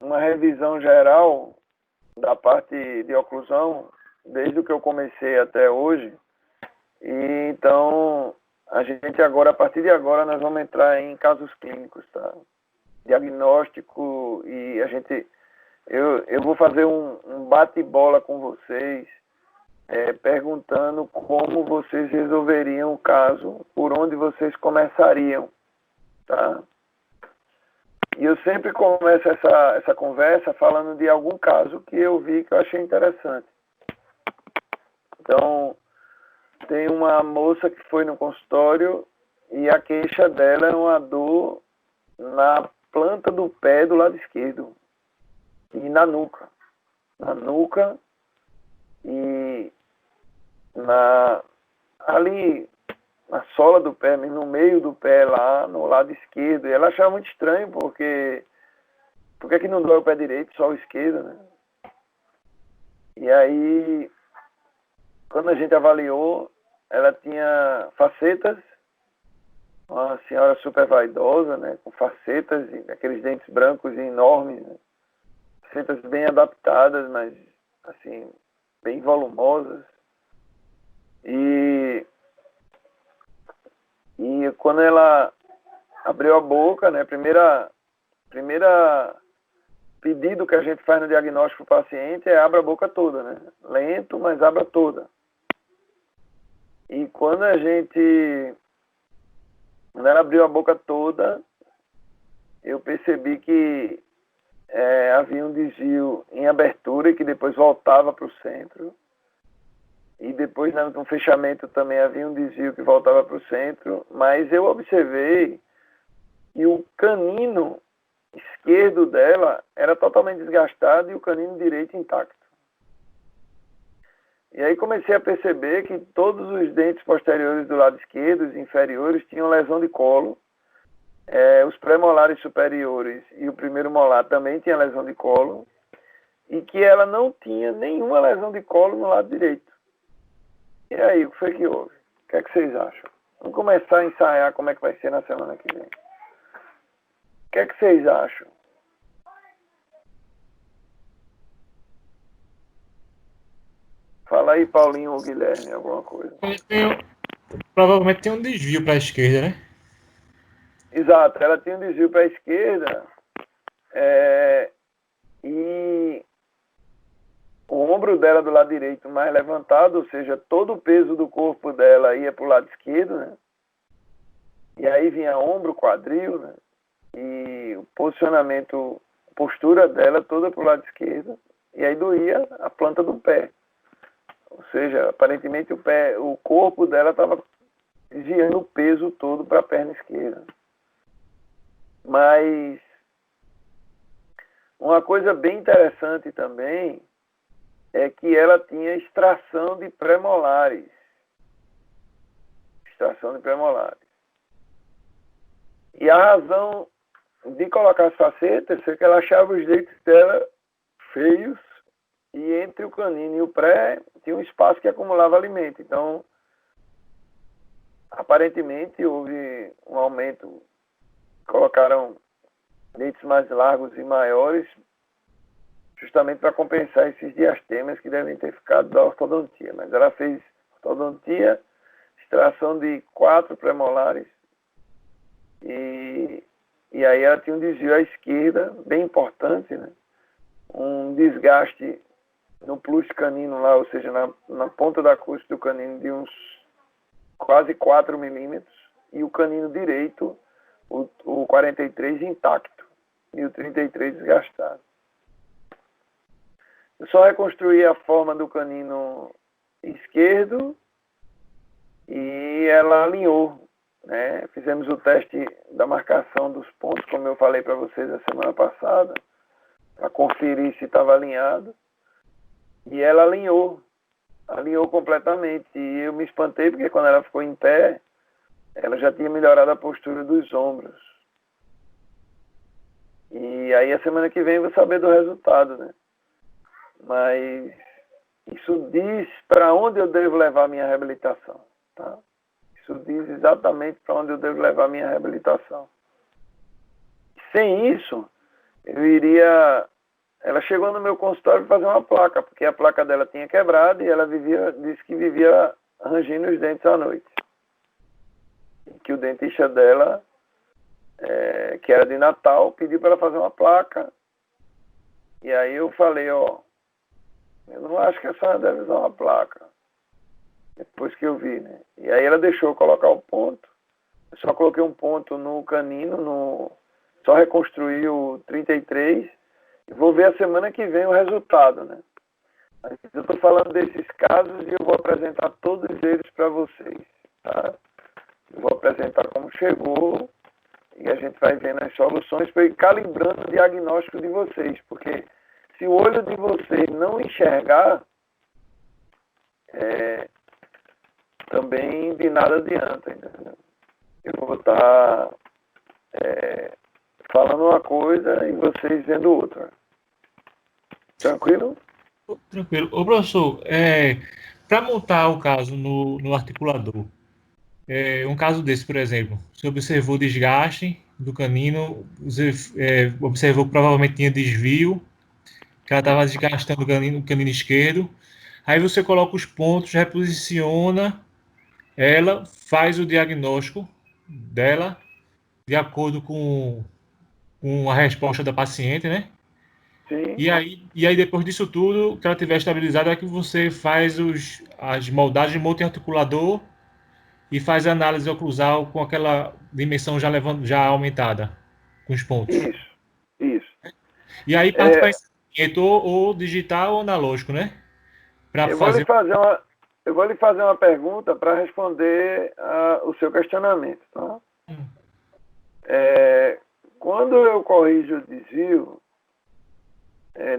uma revisão geral da parte de oclusão, desde o que eu comecei até hoje. E então, a gente agora, a partir de agora, nós vamos entrar em casos clínicos, tá? Diagnóstico, e eu vou fazer um bate-bola com vocês, perguntando como vocês resolveriam o caso, por onde vocês começariam, tá? E eu sempre começo essa conversa falando de algum caso que eu vi que eu achei interessante. Então, tem uma moça que foi no consultório e a queixa dela é uma dor na planta do pé do lado esquerdo e na nuca. Na nuca e ali na sola do pé, no meio do pé lá, no lado esquerdo. E ela achava muito estranho, porque que não dói o pé direito, só o esquerdo, né? E aí, quando a gente avaliou, ela tinha facetas, uma senhora super vaidosa, né? Com facetas, aqueles dentes brancos enormes, né? Facetas bem adaptadas, mas, assim, bem volumosas. E quando ela abriu a boca, né, primeira pedido que a gente faz no diagnóstico do paciente é abra a boca toda, né? Lento, mas abra toda. E quando ela abriu a boca toda, eu percebi que havia um desvio em abertura e que depois voltava para o centro. E depois, no fechamento, também havia um desvio que voltava para o centro, mas eu observei que o canino esquerdo dela era totalmente desgastado e o canino direito intacto. E aí comecei a perceber que todos os dentes posteriores do lado esquerdo, os inferiores, tinham lesão de colo. Os pré-molares superiores e o primeiro molar também tinha lesão de colo. E que ela não tinha nenhuma lesão de colo no lado direito. E aí, o que foi que houve? O que é que vocês acham? Vamos começar a ensaiar como é que vai ser na semana que vem. O que é que vocês acham? Fala aí, Paulinho ou Guilherme, alguma coisa. Provavelmente tem um desvio para a esquerda, né? Exato, ela tinha um desvio para a esquerda e o ombro dela do lado direito mais levantado, ou seja, todo o peso do corpo dela ia para o lado esquerdo, né? E aí vinha ombro, quadril, né? E o posicionamento, a postura dela toda para o lado esquerdo, e aí doía a planta do pé. Ou seja, aparentemente o corpo dela estava desviando o peso todo para a perna esquerda. Mas uma coisa bem interessante também é que ela tinha extração de pré-molares. Extração de pré-molares. E a razão de colocar as facetas foi que ela achava os dentes dela feios e entre o canino e o pré tinha um espaço que acumulava alimento. Então, aparentemente, houve um aumento. Colocaram dentes mais largos e maiores justamente para compensar esses diastemas que devem ter ficado da ortodontia. Mas ela fez ortodontia, extração de 4 premolares e aí ela tinha um desvio à esquerda, bem importante, né? Um desgaste no plus canino lá, ou seja, na ponta da coxa do canino de uns quase 4 milímetros, e o canino direito, o 43 intacto e o 33 desgastado. Eu só reconstruí a forma do canino esquerdo e ela alinhou, né? Fizemos o teste da marcação dos pontos, como eu falei para vocês a semana passada, para conferir se estava alinhado. E ela alinhou completamente. E eu me espantei porque quando ela ficou em pé, ela já tinha melhorado a postura dos ombros. E aí a semana que vem eu vou saber do resultado, né? Mas isso diz para onde eu devo levar a minha reabilitação, tá? Isso diz exatamente para onde eu devo levar a minha reabilitação. Sem isso, eu iria... Ela chegou no meu consultório para fazer uma placa, porque a placa dela tinha quebrado e ela disse que vivia rangindo os dentes à noite. E que o dentista dela, que era de Natal, pediu para ela fazer uma placa. E aí eu falei, ó, eu não acho que a senhora deve usar uma placa. Depois que eu vi, né? E aí ela deixou eu colocar o ponto. Eu só coloquei um ponto no canino, só reconstruí o 33. E vou ver a semana que vem o resultado, né? Mas eu estou falando desses casos e eu vou apresentar todos eles para vocês, tá? Eu vou apresentar como chegou e a gente vai vendo as soluções para ir calibrando o diagnóstico de vocês, porque se o olho de vocês não enxergar, também de nada adianta, entendeu? Eu vou estar falando uma coisa e vocês vendo outra. Tranquilo? Tranquilo. Ô, professor, para montar o caso no articulador, um caso desse, por exemplo, você observou desgaste do canino, você observou que provavelmente tinha desvio, que ela estava desgastando o canino esquerdo, aí você coloca os pontos, reposiciona ela, faz o diagnóstico dela, de acordo com a resposta da paciente, né? Sim. E aí, depois disso tudo, que ela estiver estabilizada, é que você faz as moldagens multiarticulador e faz a análise oclusal com aquela dimensão já aumentada, com os pontos. Isso, isso. E aí parte para instrumento ou digital ou analógico, né? Para Eu vou lhe fazer. fazer uma pergunta para responder o seu questionamento, tá? Quando eu corrijo o desvio,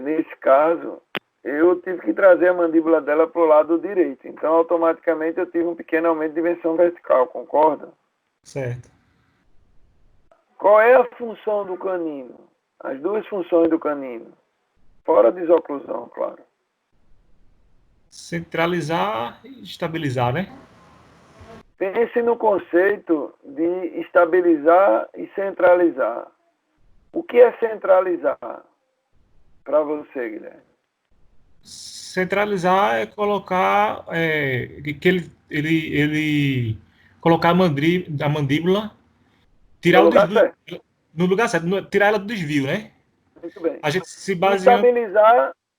nesse caso, eu tive que trazer a mandíbula dela para o lado direito. Então, automaticamente, eu tive um pequeno aumento de dimensão vertical, concorda? Certo. Qual é a função do canino? As duas funções do canino. Fora a desoclusão, claro. Centralizar e estabilizar, né? Pense no conceito de estabilizar e centralizar. O que é centralizar para você, Guilherme? Centralizar é colocar que ele colocar a mandíbula, tirar No o lugar desvio certo. no lugar certo, tirar ela do desvio, né? Muito bem. A gente se E baseando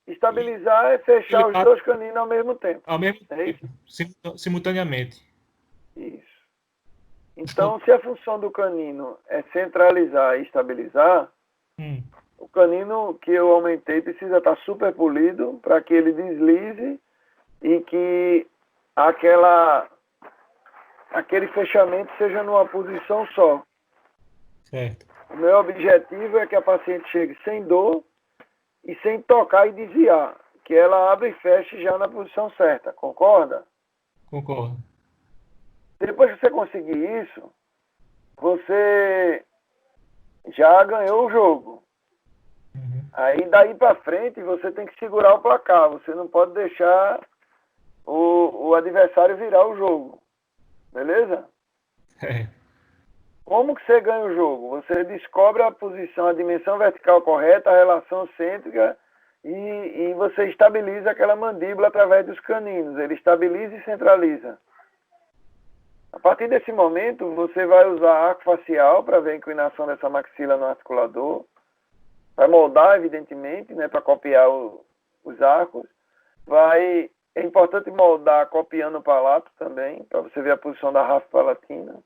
estabilizar é fechar os dois caninos ao mesmo tempo. ao mesmo É isso? tempo, simultaneamente. Isso. Então, se a função do canino é centralizar e estabilizar, o canino que eu aumentei precisa estar super polido para que ele deslize e que aquele fechamento seja numa posição só. Certo. O meu objetivo é que a paciente chegue sem dor e sem tocar e desviar, que ela abra e feche já na posição certa, concorda? Concordo. Depois que você conseguir isso, você já ganhou o jogo. Aí daí para frente você tem que segurar o placar, você não pode deixar o adversário virar o jogo, beleza? Como que você ganha o jogo? Você descobre a posição, a dimensão vertical correta, a relação cêntrica e você estabiliza aquela mandíbula através dos caninos. Ele estabiliza e centraliza. A partir desse momento, você vai usar arco facial para ver a inclinação dessa maxila no articulador. Vai moldar, evidentemente, né, para copiar os arcos. É importante moldar copiando o palato também, para você ver a posição da rafa palatina.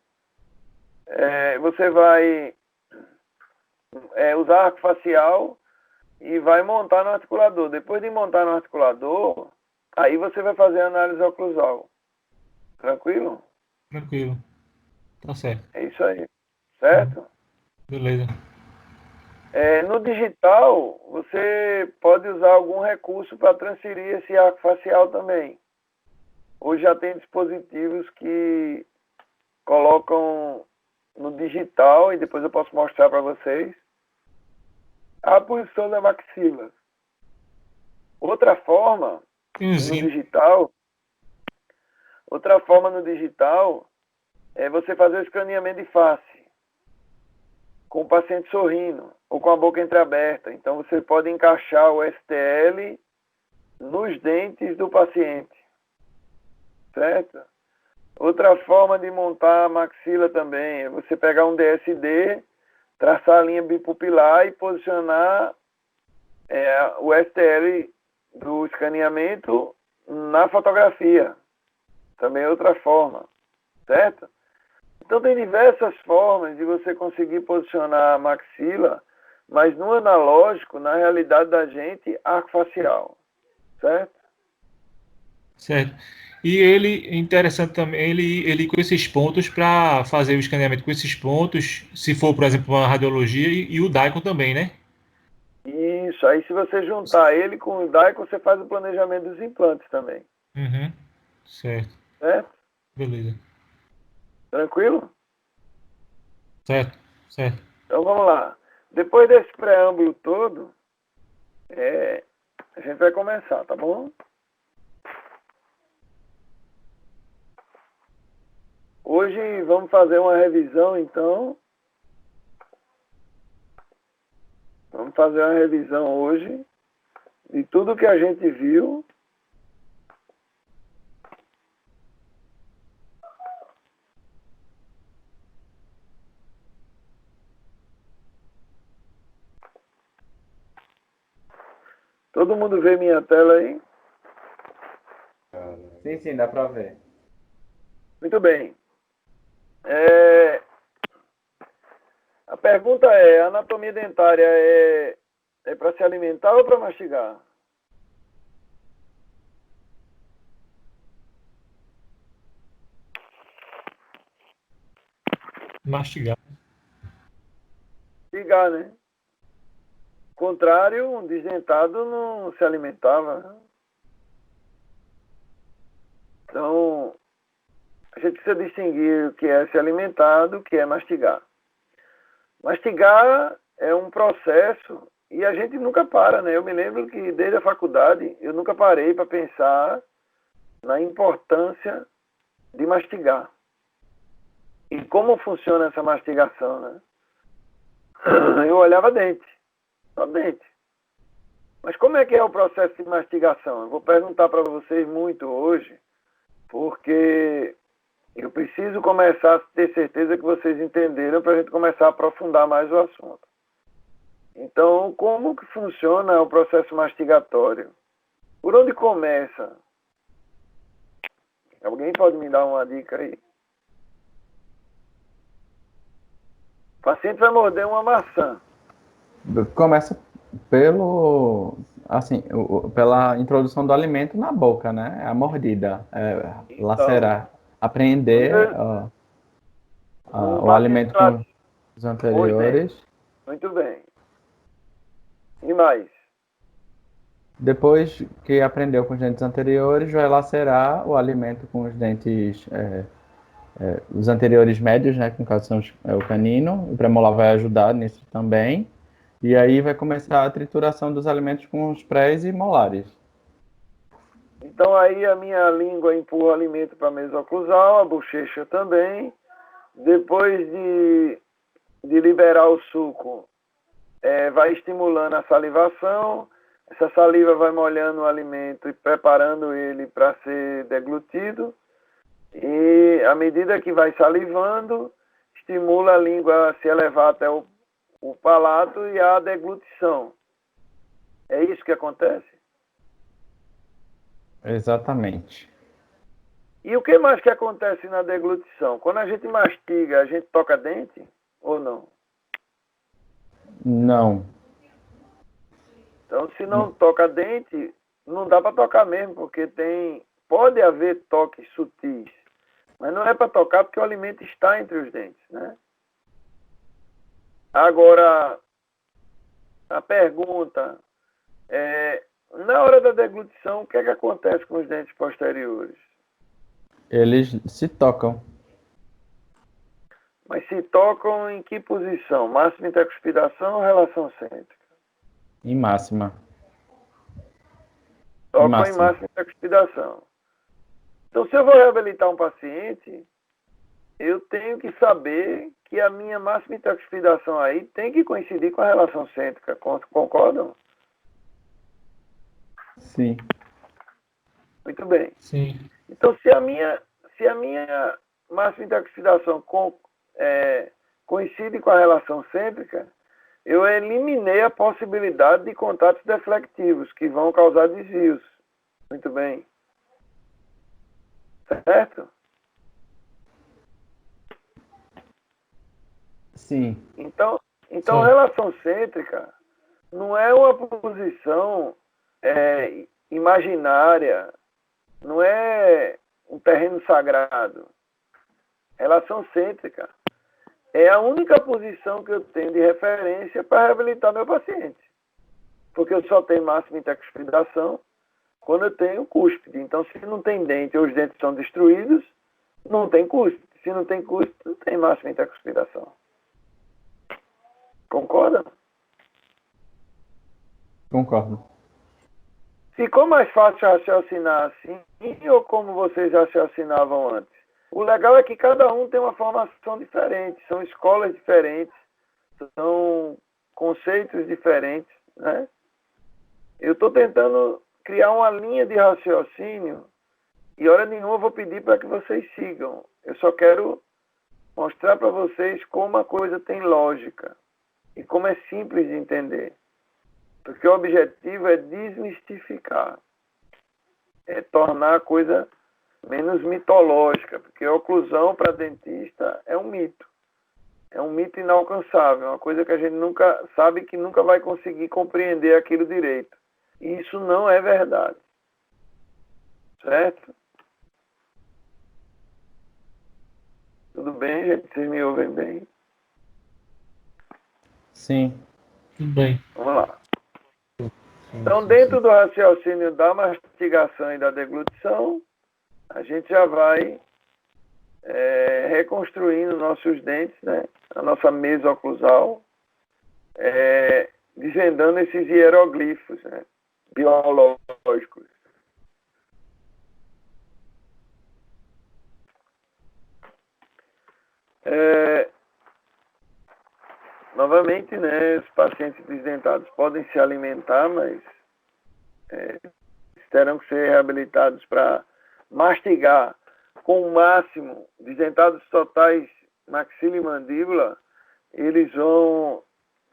Você vai usar arco facial e vai montar no articulador. Depois de montar no articulador, aí você vai fazer a análise oclusal. Tranquilo? Tranquilo. Tá certo. É isso aí. Certo? Beleza. No digital, você pode usar algum recurso para transferir esse arco facial também. Hoje já tem dispositivos que colocam no digital, e depois eu posso mostrar para vocês, a posição da maxila. Outra forma no digital é você fazer o escaneamento de face. com o paciente sorrindo ou com a boca entreaberta. Então, você pode encaixar o STL nos dentes do paciente, certo? Outra forma de montar a maxila também é você pegar um DSD, traçar a linha bipupilar e posicionar o STL do escaneamento na fotografia. Também é outra forma, certo? Então tem diversas formas de você conseguir posicionar a maxila, mas no analógico, na realidade da gente, arco facial, certo? Certo. E ele, interessante também, ele com esses pontos para fazer o escaneamento com esses pontos, se for, por exemplo, uma radiologia, e o Daikon também, né? Isso, aí se você juntar ele com o Daikon, você faz o planejamento dos implantes também. Uhum. Certo. Certo? Beleza. Tranquilo? Certo. Certo. Então vamos lá. Depois desse preâmbulo todo, a gente vai começar, tá bom? Hoje vamos fazer uma revisão, então. Vamos fazer uma revisão hoje de tudo que a gente viu. Todo mundo vê minha tela aí? Sim, dá pra ver. Muito bem. A pergunta é, a anatomia dentária é para se alimentar ou para mastigar? Mastigar. Mastigar, né? Contrário, um desdentado não se alimentava. Então, a gente precisa distinguir o que é se alimentar do que é mastigar. Mastigar é um processo e a gente nunca para, né? Eu me lembro que desde a faculdade eu nunca parei para pensar na importância de mastigar. E como funciona essa mastigação, né? Eu olhava dente, só dente. Mas como é que é o processo de mastigação? Eu vou perguntar para vocês muito hoje, porque eu preciso começar a ter certeza que vocês entenderam para a gente começar a aprofundar mais o assunto. Então, como que funciona o processo mastigatório? Por onde começa? Alguém pode me dar uma dica aí? O paciente vai morder uma maçã. Começa pela introdução do alimento na boca, né? A mordida, lacerar, apreender o alimento com os anteriores. Muito bem. E mais? Depois que aprendeu com os dentes anteriores, vai lacerar o alimento com os dentes, os anteriores médios, né? Que no caso são o canino. O premolar vai ajudar nisso também. E aí vai começar a trituração dos alimentos com os prés e molares. Então aí a minha língua empurra o alimento para a mesoclusal, a bochecha também. Depois de liberar o suco, vai estimulando a salivação. Essa saliva vai molhando o alimento e preparando ele para ser deglutido. E à medida que vai salivando, estimula a língua a se elevar até o palato e a deglutição. É isso que acontece? Exatamente. E o que mais que acontece na deglutição? Quando a gente mastiga, a gente toca dente ou não? Não. Então, se não toca dente, não dá para tocar mesmo, porque pode haver toques sutis, mas não é para tocar porque o alimento está entre os dentes, né? Agora, a pergunta é, na hora da deglutição, o que é que acontece com os dentes posteriores? Eles se tocam. Mas se tocam em que posição? Máxima intercuspidação ou relação cêntrica? Em máxima. Tocam em máxima intercuspidação. Então, se eu vou reabilitar um paciente, eu tenho que saber que a minha máxima intercuspidação aí tem que coincidir com a relação cêntrica. Concordam? Sim. Muito bem. Sim. Então, se a minha máxima intercuspidação coincide com a relação cêntrica, eu eliminei a possibilidade de contatos deflectivos que vão causar desvios. Muito bem. Certo? Sim. Então Sim. relação cêntrica não é uma posição imaginária, não é um terreno sagrado. Relação cêntrica é a única posição que eu tenho de referência para reabilitar meu paciente. Porque eu só tenho máxima intercuspidação quando eu tenho cúspide. Então, se não tem dente ou os dentes são destruídos, não tem cúspide. Se não tem cúspide, não tem máxima intercuspidação. Concorda? Concordo. Ficou mais fácil raciocinar assim ou como vocês raciocinavam antes? O legal é que cada um tem uma formação diferente, são escolas diferentes, são conceitos diferentes, né? Eu estou tentando criar uma linha de raciocínio e hora nenhuma eu vou pedir para que vocês sigam. Eu só quero mostrar para vocês como a coisa tem lógica e como é simples de entender. Porque o objetivo é desmistificar, é tornar a coisa menos mitológica, porque a oclusão para dentista é um mito inalcançável, uma coisa que a gente nunca sabe que nunca vai conseguir compreender aquilo direito. E isso não é verdade. Certo? Tudo bem, gente? Vocês me ouvem bem? Sim. Tudo bem. Vamos lá. Então, dentro do raciocínio da mastigação e da deglutição, a gente já vai reconstruindo nossos dentes, né? A nossa mesa oclusal, desvendando esses hieroglifos, né? Biológicos. Novamente, né, os pacientes desdentados podem se alimentar, mas terão que ser reabilitados para mastigar com o máximo. Desdentados totais maxila e mandíbula, eles vão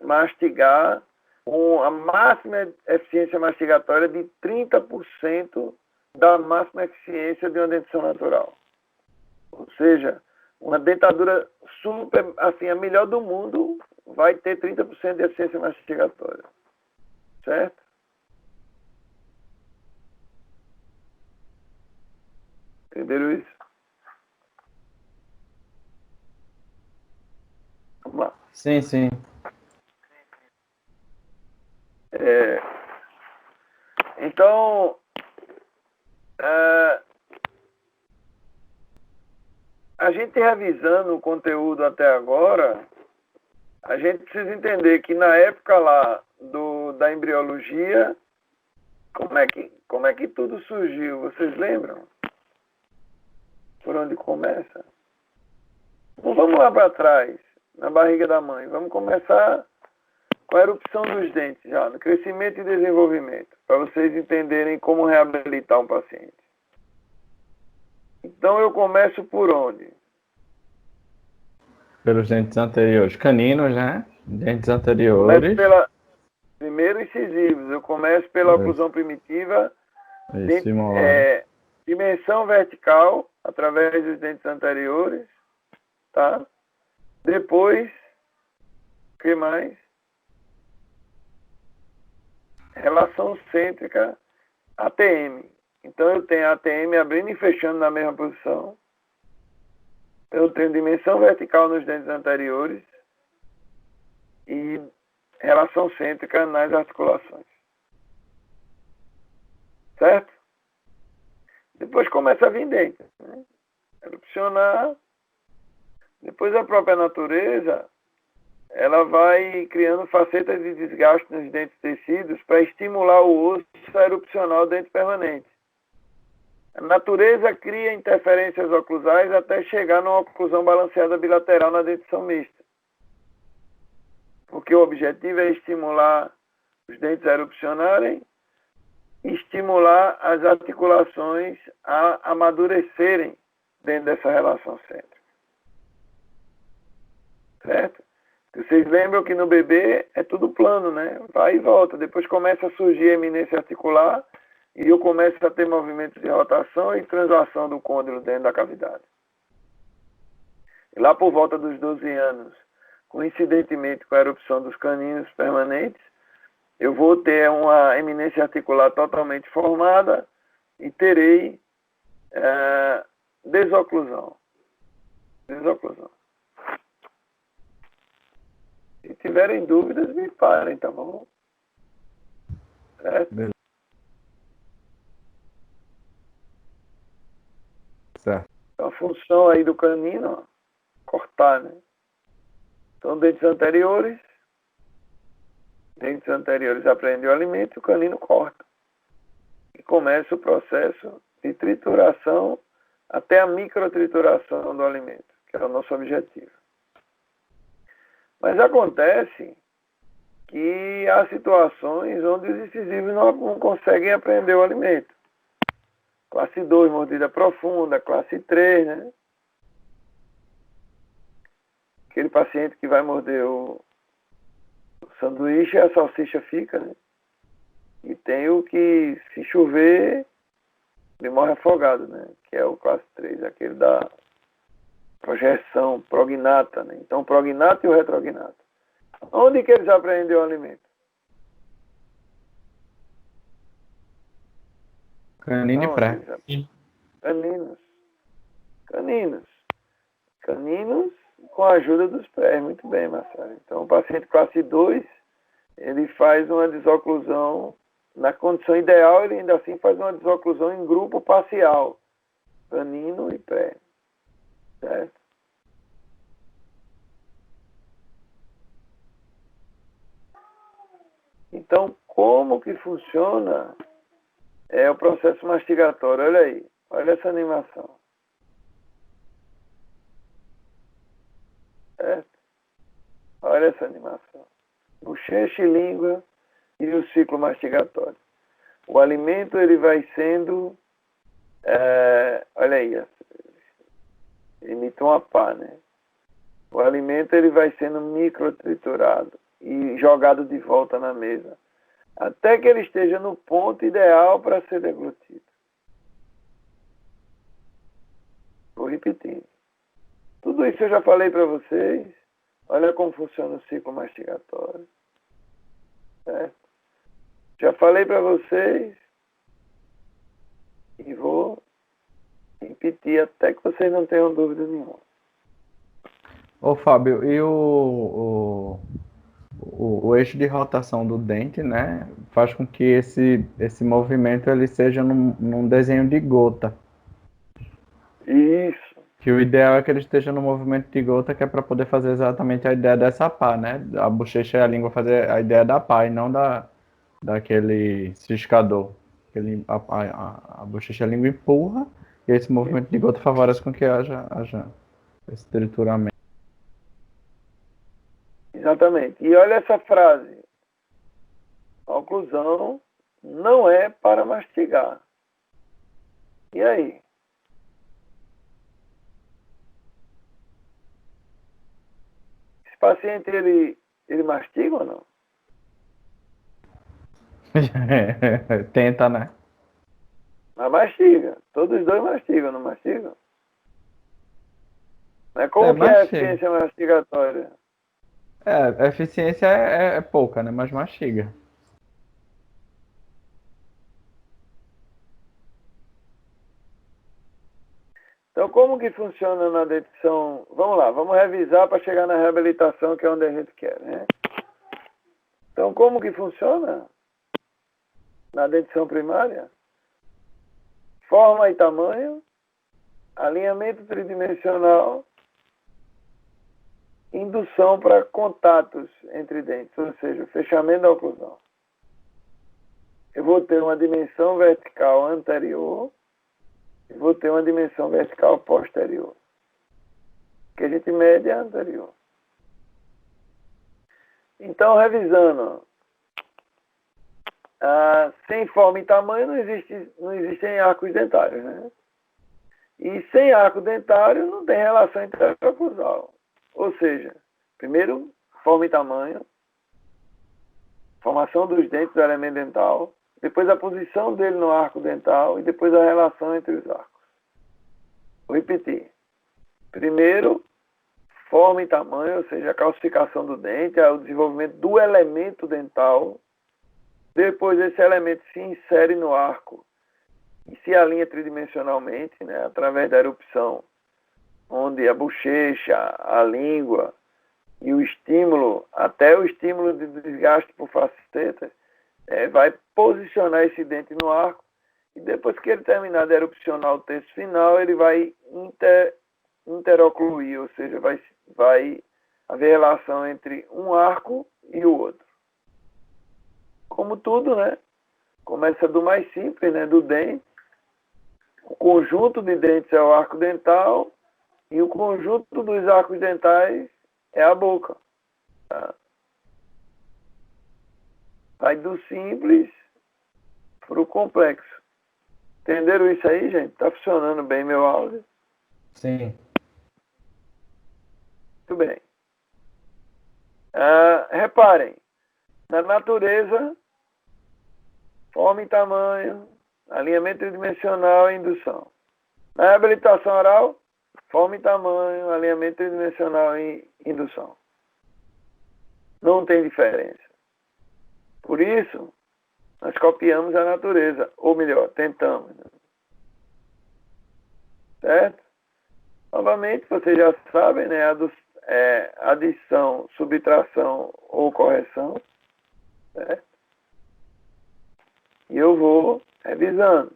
mastigar com a máxima eficiência mastigatória de 30% da máxima eficiência de uma dentição natural. Ou seja, uma dentadura super, assim, a melhor do mundo vai ter 30% de eficiência mastigatória. Certo? Entenderam isso? Vamos lá. Sim, sim. Então, a gente revisando o conteúdo até agora, a gente precisa entender que na época lá da embriologia, como é que tudo surgiu? Vocês lembram? Por onde começa? Então vamos lá para trás, na barriga da mãe. Vamos começar com a erupção dos dentes já, no crescimento e desenvolvimento, para vocês entenderem como reabilitar um paciente. Então eu começo por onde? Pelos dentes anteriores. Caninos, né? Dentes anteriores. Primeiro incisivos. Eu começo pela oclusão primitiva. Dimensão vertical, através dos dentes anteriores. Tá? Depois, o que mais? Relação cêntrica, ATM. Então eu tenho ATM abrindo e fechando na mesma posição. Eu tenho dimensão vertical nos dentes anteriores e relação cêntrica nas articulações. Certo? Depois começa a vir dente, né? Erupcionar. Depois a própria natureza, ela vai criando facetas de desgaste nos dentes tecidos para estimular o osso a erupcionar o dente permanente. A natureza cria interferências oclusais até chegar numa oclusão balanceada bilateral na dentição mista. Porque o objetivo é estimular os dentes a erupcionarem e estimular as articulações a amadurecerem dentro dessa relação cêntrica. Certo? Vocês lembram que no bebê é tudo plano, né? Vai e volta. Depois começa a surgir a eminência articular e eu começo a ter movimentos de rotação e translação do côndilo dentro da cavidade. E lá por volta dos 12 anos, coincidentemente com a erupção dos caninos permanentes, eu vou ter uma eminência articular totalmente formada e terei desoclusão. Desoclusão. Se tiverem dúvidas, me parem, tá bom? Certo? Certo. Então, a função aí do canino, ó, cortar, né? Então, dentes anteriores apreendem o alimento e o canino corta. E começa o processo de trituração até a microtrituração do alimento, que é o nosso objetivo. Mas acontece que há situações onde os incisivos não conseguem apreender o alimento. Classe 2, mordida profunda, classe 3, né? Aquele paciente que vai morder o sanduíche, a salsicha fica, né? E tem o que, se chover, ele morre afogado, né? Que é o classe 3, aquele da projeção prognata, né? Então, o prognato e o retrognato. Onde que eles aprendem o alimento? Canino e pré. Caninos. Caninos. Caninos com a ajuda dos prés. Muito bem, Marcelo. Então, o paciente classe 2, ele faz uma desoclusão. Na condição ideal, ele ainda assim faz uma desoclusão em grupo parcial. Canino e pré. Certo? Então, como que funciona o processo mastigatório? Olha aí, olha essa animação. Certo? Olha essa animação. Bochecha e língua e o ciclo mastigatório. O alimento, ele vai sendo... olha aí, imita uma pá, né? O alimento, ele vai sendo microtriturado e jogado de volta na mesa, até que ele esteja no ponto ideal para ser deglutido. Vou repetir. Tudo isso eu já falei para vocês. Olha como funciona o ciclo mastigatório. Certo? Já falei para vocês e vou repetir até que vocês não tenham dúvida nenhuma. Ô Fábio, e o eixo de rotação do dente, né, faz com que esse movimento ele seja num desenho de gota. Isso. Que o ideal é que ele esteja no movimento de gota, que é para poder fazer exatamente a ideia dessa pá, né? A bochecha e a língua fazer a ideia da pá e não daquele ciscador. A bochecha e a língua empurra e esse movimento de gota favorece com que haja esse trituramento. Exatamente. E olha essa frase. A oclusão não é para mastigar. E aí? Esse paciente, ele mastiga ou não? Tenta, né? Mas mastiga. Todos os dois mastigam, não mastigam? Mas como que é a mastiga. eficiência mastigatória? A eficiência é pouca, né? Mas mastiga. Então, como que funciona na dentição? Vamos lá, vamos revisar para chegar na reabilitação, que é onde a gente quer, né? Então, como que funciona na dentição primária? Forma e tamanho, alinhamento tridimensional, indução para contatos entre dentes, ou seja, fechamento da oclusão. Eu vou ter uma dimensão vertical anterior e vou ter uma dimensão vertical posterior. O que a gente mede é a anterior. Então, revisando, sem forma e tamanho não existem arcos dentários, né? E sem arco dentário não tem relação interoclusal. Ou seja, primeiro, forma e tamanho, formação dos dentes do elemento dental, depois a posição dele no arco dental e depois a relação entre os arcos. Vou repetir. Primeiro, forma e tamanho, ou seja, a calcificação do dente, o desenvolvimento do elemento dental. Depois esse elemento se insere no arco e se alinha tridimensionalmente, né, através da erupção, onde a bochecha, a língua e o estímulo, até o estímulo de desgaste por facetas, vai posicionar esse dente no arco e depois que ele terminar de erupcionar o terço final, ele vai interocluir, ou seja, vai haver relação entre um arco e o outro. Como tudo, né? Começa do mais simples, né? Do dente. O conjunto de dentes é o arco dental e o conjunto dos arcos dentais é a boca. Tá? Vai do simples para o complexo. Entenderam isso aí, gente? Tá funcionando bem meu áudio? Sim. Muito bem. Reparem, na natureza, forma e tamanho, alinhamento tridimensional e indução. Na reabilitação oral, forma e tamanho, alinhamento tridimensional e indução. Não tem diferença. Por isso, nós copiamos a natureza, ou melhor, tentamos. Né? Certo? Novamente, vocês já sabem, né? Adição, subtração ou correção. Certo? E eu vou revisando.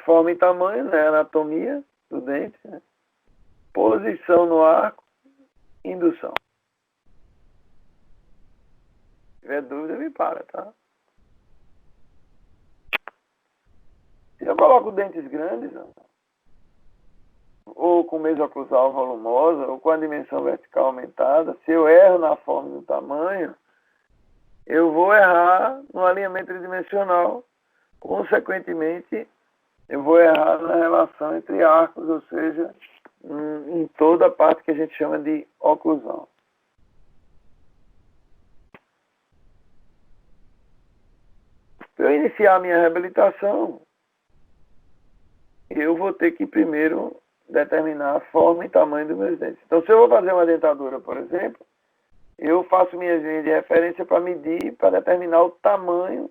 Forma e tamanho, né? Anatomia do dente. Né? Posição no arco, indução. Se tiver dúvida, me para, tá? Se eu coloco dentes grandes, ou com mesoclusal volumosa, ou com a dimensão vertical aumentada, se eu erro na forma e no tamanho, eu vou errar no alinhamento tridimensional. Consequentemente, eu vou errar na relação entre arcos, ou seja, em toda a parte que a gente chama de oclusão. Para eu iniciar a minha reabilitação, eu vou ter que primeiro determinar a forma e tamanho dos meus dentes. Então, se eu vou fazer uma dentadura, por exemplo, eu faço minhas linhas de referência para medir, para determinar o tamanho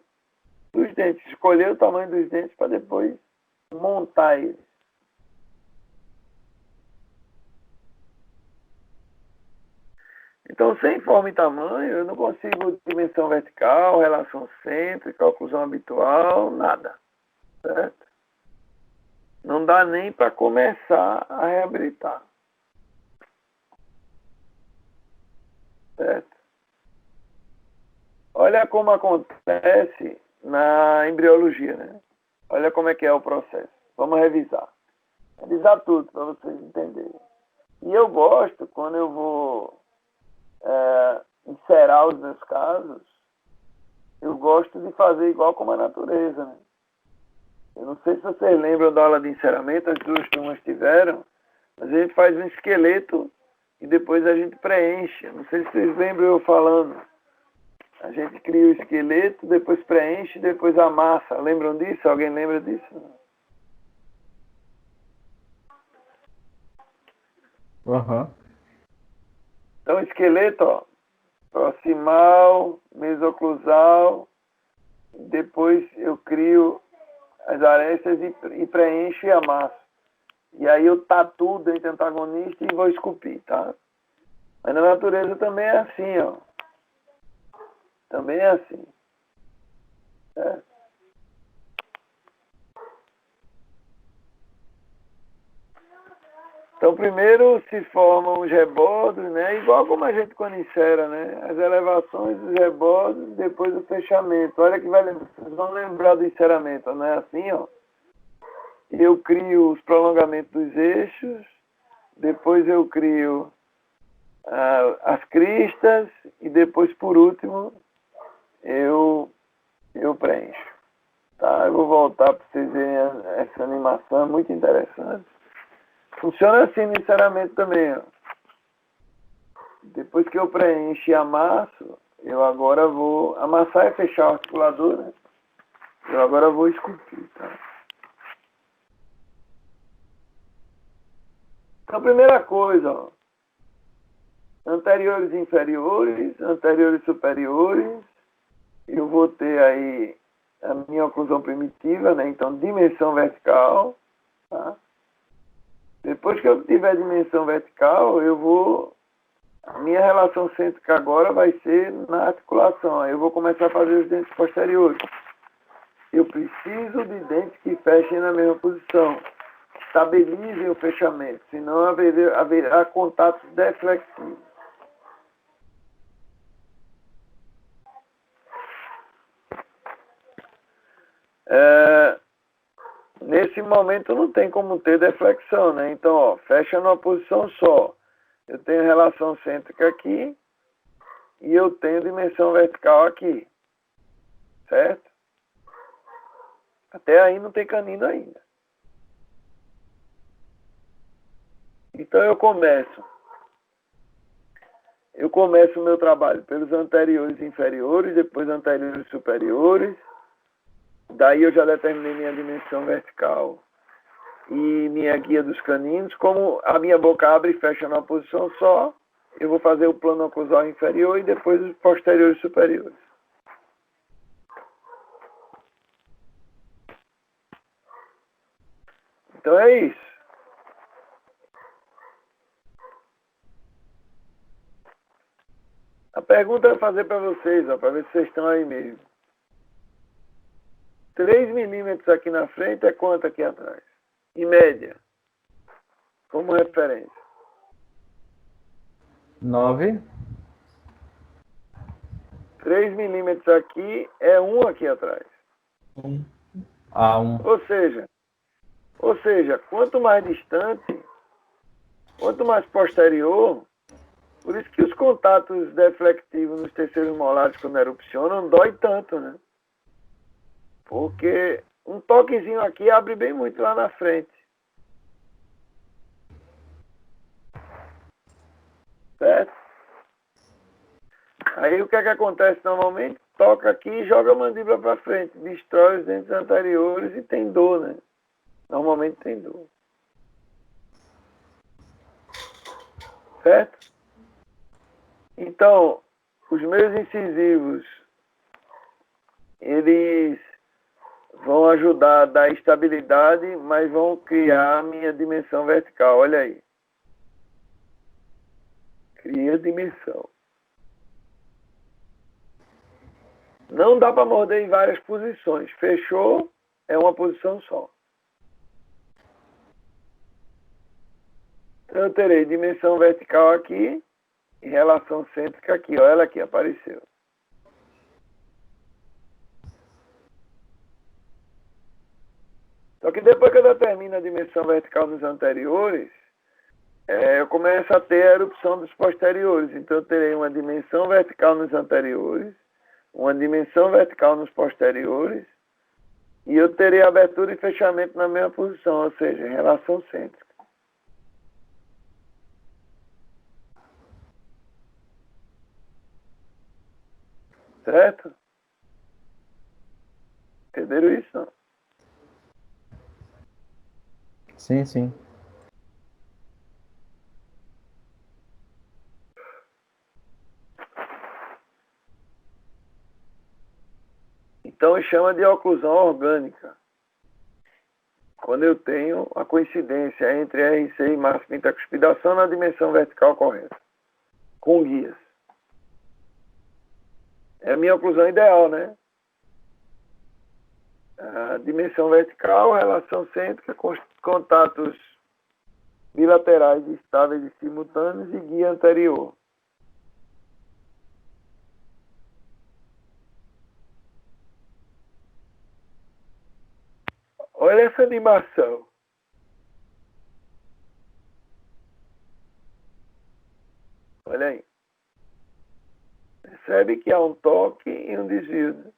dos dentes, escolher o tamanho dos dentes para depois montar eles. Então, sem forma e tamanho, eu não consigo dimensão vertical, relação cêntrica, oclusão habitual, nada. Certo? Não dá nem para começar a reabilitar. Certo? Olha como acontece na embriologia, né? Olha como é que é o processo. Vamos revisar. Revisar tudo para vocês entenderem. E eu gosto, quando eu vou encerar os meus casos, eu gosto de fazer igual como a natureza, né? Eu não sei se vocês lembram da aula de enceramento, as duas turmas tiveram, mas a gente faz um esqueleto e depois a gente preenche. Não sei se vocês lembram eu falando. A gente cria o esqueleto, depois preenche, depois amassa. Lembram disso? Alguém lembra disso? Uhum. Então, esqueleto, ó, proximal, mesoclusal, depois eu crio as arestas e preencho e amasso. E aí eu tatuo o dente antagonista e vou esculpir, tá? Mas na natureza também é assim, ó. Também é assim. Certo? Então, primeiro se formam os rebordos, né? Igual como a gente quando insera, né? As elevações, os rebordos, depois o fechamento. Olha que vocês vão lembrar do enceramento, não é assim, ó? Eu crio os prolongamentos dos eixos, depois eu crio as cristas e depois, por último, eu preencho. Tá? Eu vou voltar para vocês verem essa animação, é muito interessante. Funciona assim no enceramento também, ó. Depois que eu preencho e amasso, eu agora vou amassar e fechar o articulador, né? Eu agora vou esculpir, tá? Então, primeira coisa, ó. Anteriores e inferiores, anteriores e superiores. Eu vou ter aí a minha oclusão primitiva, né? Então, dimensão vertical, tá? Depois que eu tiver dimensão vertical, a minha relação cêntrica agora vai ser na articulação. Aí eu vou começar a fazer os dentes posteriores. Eu preciso de dentes que fechem na mesma posição. Estabilizem o fechamento, senão haverá contatos deflexivos. Nesse momento não tem como ter deflexão, né? Então, ó, fecha numa posição só. Eu tenho relação cêntrica aqui e eu tenho dimensão vertical aqui. Certo? Até aí não tem canino ainda. Então eu começo o meu trabalho pelos anteriores e inferiores, depois anteriores e superiores. Daí eu já determinei minha dimensão vertical e minha guia dos caninos. Como a minha boca abre e fecha numa posição só, eu vou fazer o plano oclusal inferior e depois os posteriores e superiores. Então é isso. A pergunta é fazer para vocês, para ver se vocês estão aí mesmo. 3 milímetros aqui na frente é quanto aqui atrás? Em média. Como referência. 9. 3 milímetros aqui é 1 aqui atrás. A1. Ou seja, quanto mais distante, quanto mais posterior, por isso que os contatos deflectivos nos terceiros molares quando erupcionam dói tanto, né? Porque um toquezinho aqui abre bem muito lá na frente. Certo? Aí o que é que acontece normalmente? Toca aqui e joga a mandíbula para frente, destrói os dentes anteriores e tem dor, né? Normalmente tem dor. Certo? Então, os meus incisivos, eles vão ajudar a dar estabilidade, mas vão criar a minha dimensão vertical. Olha aí. Cria dimensão. Não dá para morder em várias posições. Fechou, é uma posição só. Então eu terei dimensão vertical aqui e relação cêntrica aqui. Olha ela aqui, apareceu. Só que depois que eu determino a dimensão vertical nos anteriores, eu começo a ter a erupção dos posteriores. Então eu terei uma dimensão vertical nos anteriores, uma dimensão vertical nos posteriores, e eu terei abertura e fechamento na mesma posição, ou seja, em relação cêntrica. Certo? Entenderam isso? Não? Sim, sim. Então chama de oclusão orgânica. Quando eu tenho a coincidência entre RC e máxima intercuspidação na dimensão vertical correta. Com guias. É a minha oclusão ideal, né? A dimensão vertical, relação cêntrica, contatos bilaterais estáveis e simultâneos e guia anterior. Olha essa animação. Olha aí. Percebe que há um toque e um desvio, né?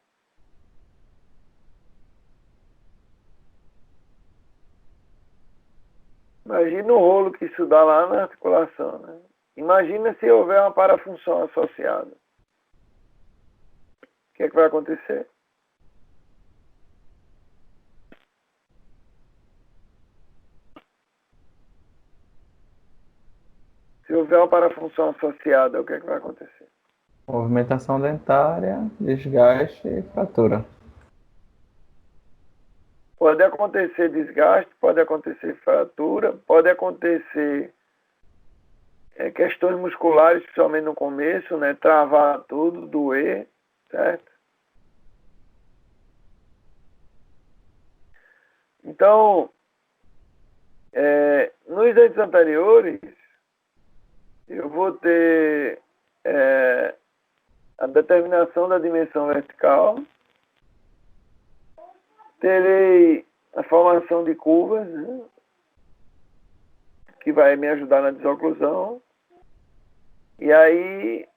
Imagina o rolo que isso dá lá na articulação, né? Imagina se houver uma parafunção associada. O que é que vai acontecer? Se houver uma parafunção associada, o que é que vai acontecer? Movimentação dentária, desgaste e fratura. Pode acontecer desgaste, pode acontecer fratura, pode acontecer questões musculares, principalmente no começo, né? Travar tudo, doer, certo? Então, nos dentes anteriores, eu vou ter a determinação da dimensão vertical, terei a formação de curvas, né? Que vai me ajudar na desoclusão. E aí,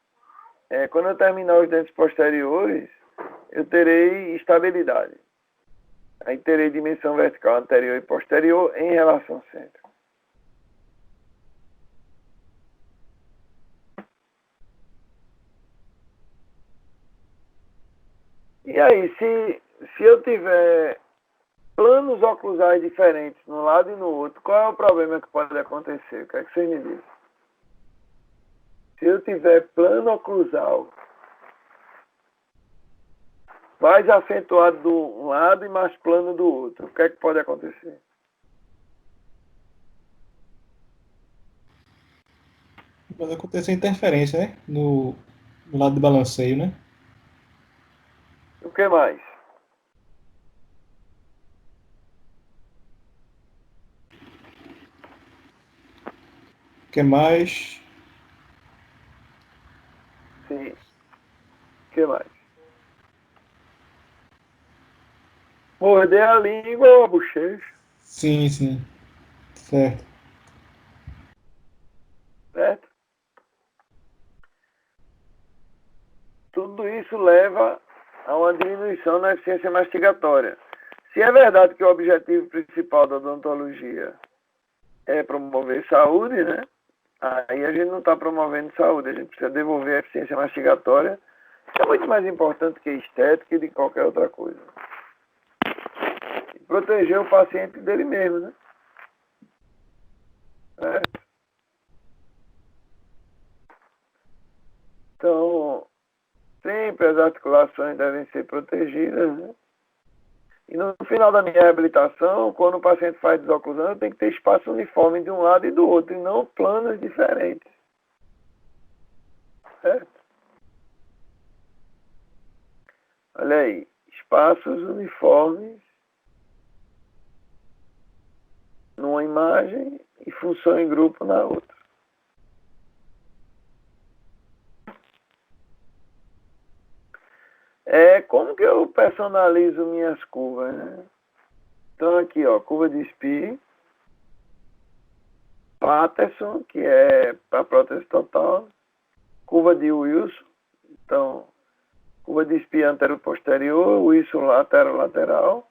quando eu terminar os dentes posteriores, eu terei estabilidade. Aí terei dimensão vertical anterior e posterior em relação cêntrica. E aí, se eu tiver planos oclusais diferentes num lado e no outro, qual é o problema que pode acontecer? O que é que vocês me dizem? Se eu tiver plano oclusal mais acentuado de um lado e mais plano do outro, o que é que pode acontecer? Pode acontecer interferência, né? No lado de balanceio, né? O que mais? O que mais? Sim. O que mais? Morder a língua ou a bochecha, Sim, sim. Certo. certo? Tudo isso leva a uma diminuição na eficiência mastigatória. Se é verdade que o objetivo principal da odontologia é promover saúde, né? Aí a gente não está promovendo saúde, a gente precisa devolver a eficiência mastigatória, que é muito mais importante que estética e de qualquer outra coisa. E proteger o paciente dele mesmo, né? Então, sempre as articulações devem ser protegidas, né? E no final da minha reabilitação, quando o paciente faz desoclusão, eu tenho que ter espaço uniforme de um lado e do outro, e não planos diferentes. Certo? Olha aí, espaços uniformes numa imagem e função em grupo na outra. Como que eu personalizo minhas curvas, né? Então aqui, ó, curva de Spee, Patterson, que é para prótese total, curva de Wilson, então curva de Spee antero-posterior, Wilson lateral-lateral.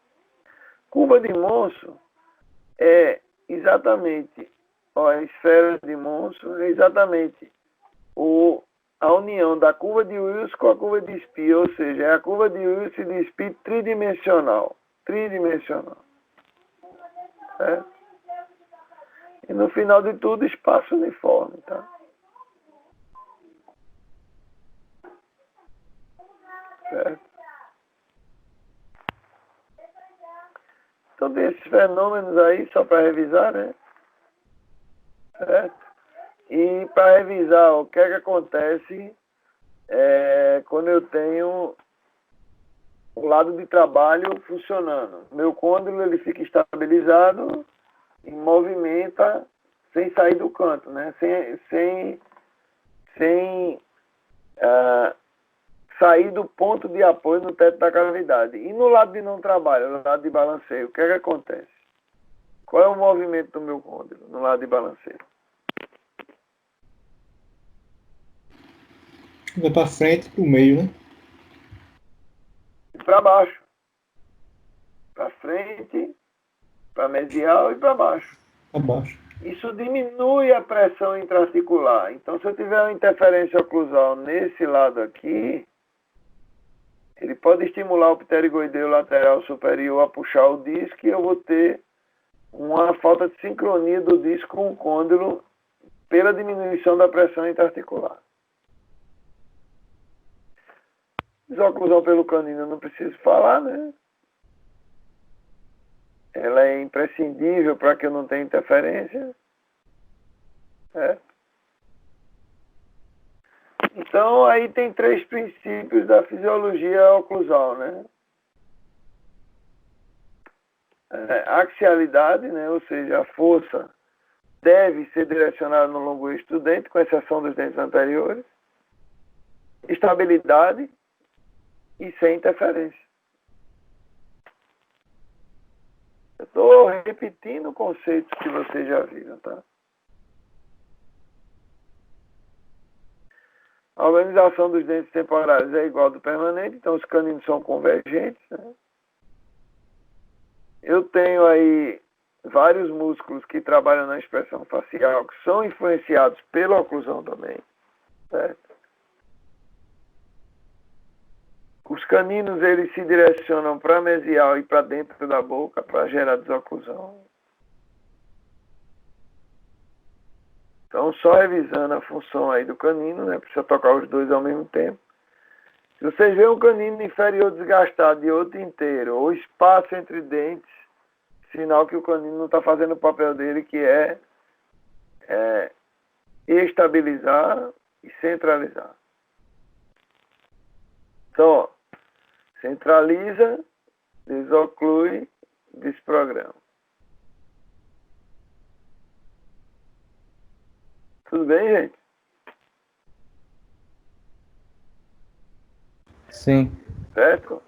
Curva de Monson é exatamente, ó, a esfera de Monson é exatamente a união da curva de Wilson com a curva de Spee, ou seja, é a curva de Wilson e de Spee tridimensional. Certo? E no final de tudo, espaço uniforme, tá? Certo? Então tem esses fenômenos aí, só para revisar, né? Certo? E para revisar, o que é que acontece quando eu tenho o lado de trabalho funcionando. Meu côndilo ele fica estabilizado e movimenta sem sair do canto, né? Sem sair do ponto de apoio no teto da cavidade. E no lado de não trabalho, no lado de balanceio, o que é que acontece? Qual é o movimento do meu côndilo no lado de balanceio? Vai para frente, para o meio, né? E para baixo. Para frente, para medial e para baixo. Abaixo. Isso diminui a pressão intraarticular. Então, se eu tiver uma interferência oclusal nesse lado aqui, ele pode estimular o pterigoideu lateral superior a puxar o disco e eu vou ter uma falta de sincronia do disco com o côndilo pela diminuição da pressão intraarticular. Desoclusão pelo canino eu não preciso falar, né? Ela é imprescindível para que eu não tenha interferência. Então, aí tem 3 princípios da fisiologia oclusal, né? Axialidade, né? Ou seja, a força deve ser direcionada no longo eixo do dente, com exceção dos dentes anteriores. Estabilidade e sem interferência. Eu estou repetindo conceitos que vocês já viram, tá? A organização dos dentes temporários é igual ao do permanente, então os caninos são convergentes, né? Eu tenho aí vários músculos que trabalham na expressão facial, que são influenciados pela oclusão também, certo? Os caninos, eles se direcionam para mesial e para dentro da boca para gerar desoclusão. Então, só revisando a função aí do canino, né? Precisa tocar os dois ao mesmo tempo. Se vocês verem um canino inferior desgastado e outro inteiro, ou espaço entre dentes, sinal que o canino não está fazendo o papel dele, que é estabilizar e centralizar. Então, ó, centraliza, desoclui, desprograma. Tudo bem, gente? Sim. Certo?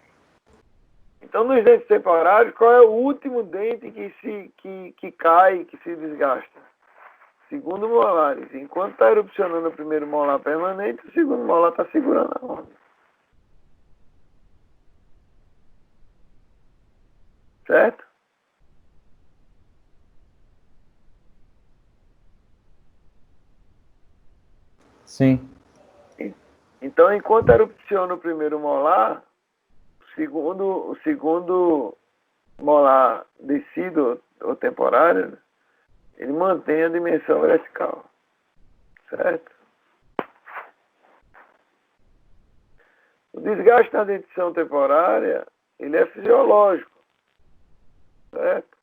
Então, nos dentes temporários, qual é o último dente que cai, que se desgasta? Segundo molares. Enquanto está erupcionando o primeiro molar permanente, o segundo molar está segurando a onda. Certo? Sim. Então, enquanto erupciona o primeiro molar, o segundo molar descido ou temporário, ele mantém a dimensão vertical. Certo? O desgaste na dentição temporária, ele é fisiológico. Certo?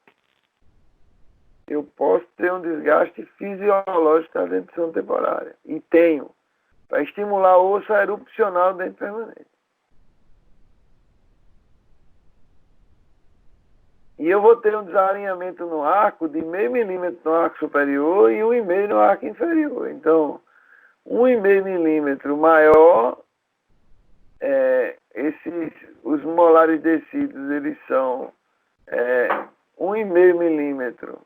Eu posso ter um desgaste fisiológico na dentição temporária. E tenho. Para estimular o osso a erupcionar o dente permanente. E eu vou ter um desalinhamento no arco de 0,5 milímetro no arco superior e 1,5 no arco inferior. Então, 1,5 milímetro maior, os molares descidos, eles são 1,5 milímetro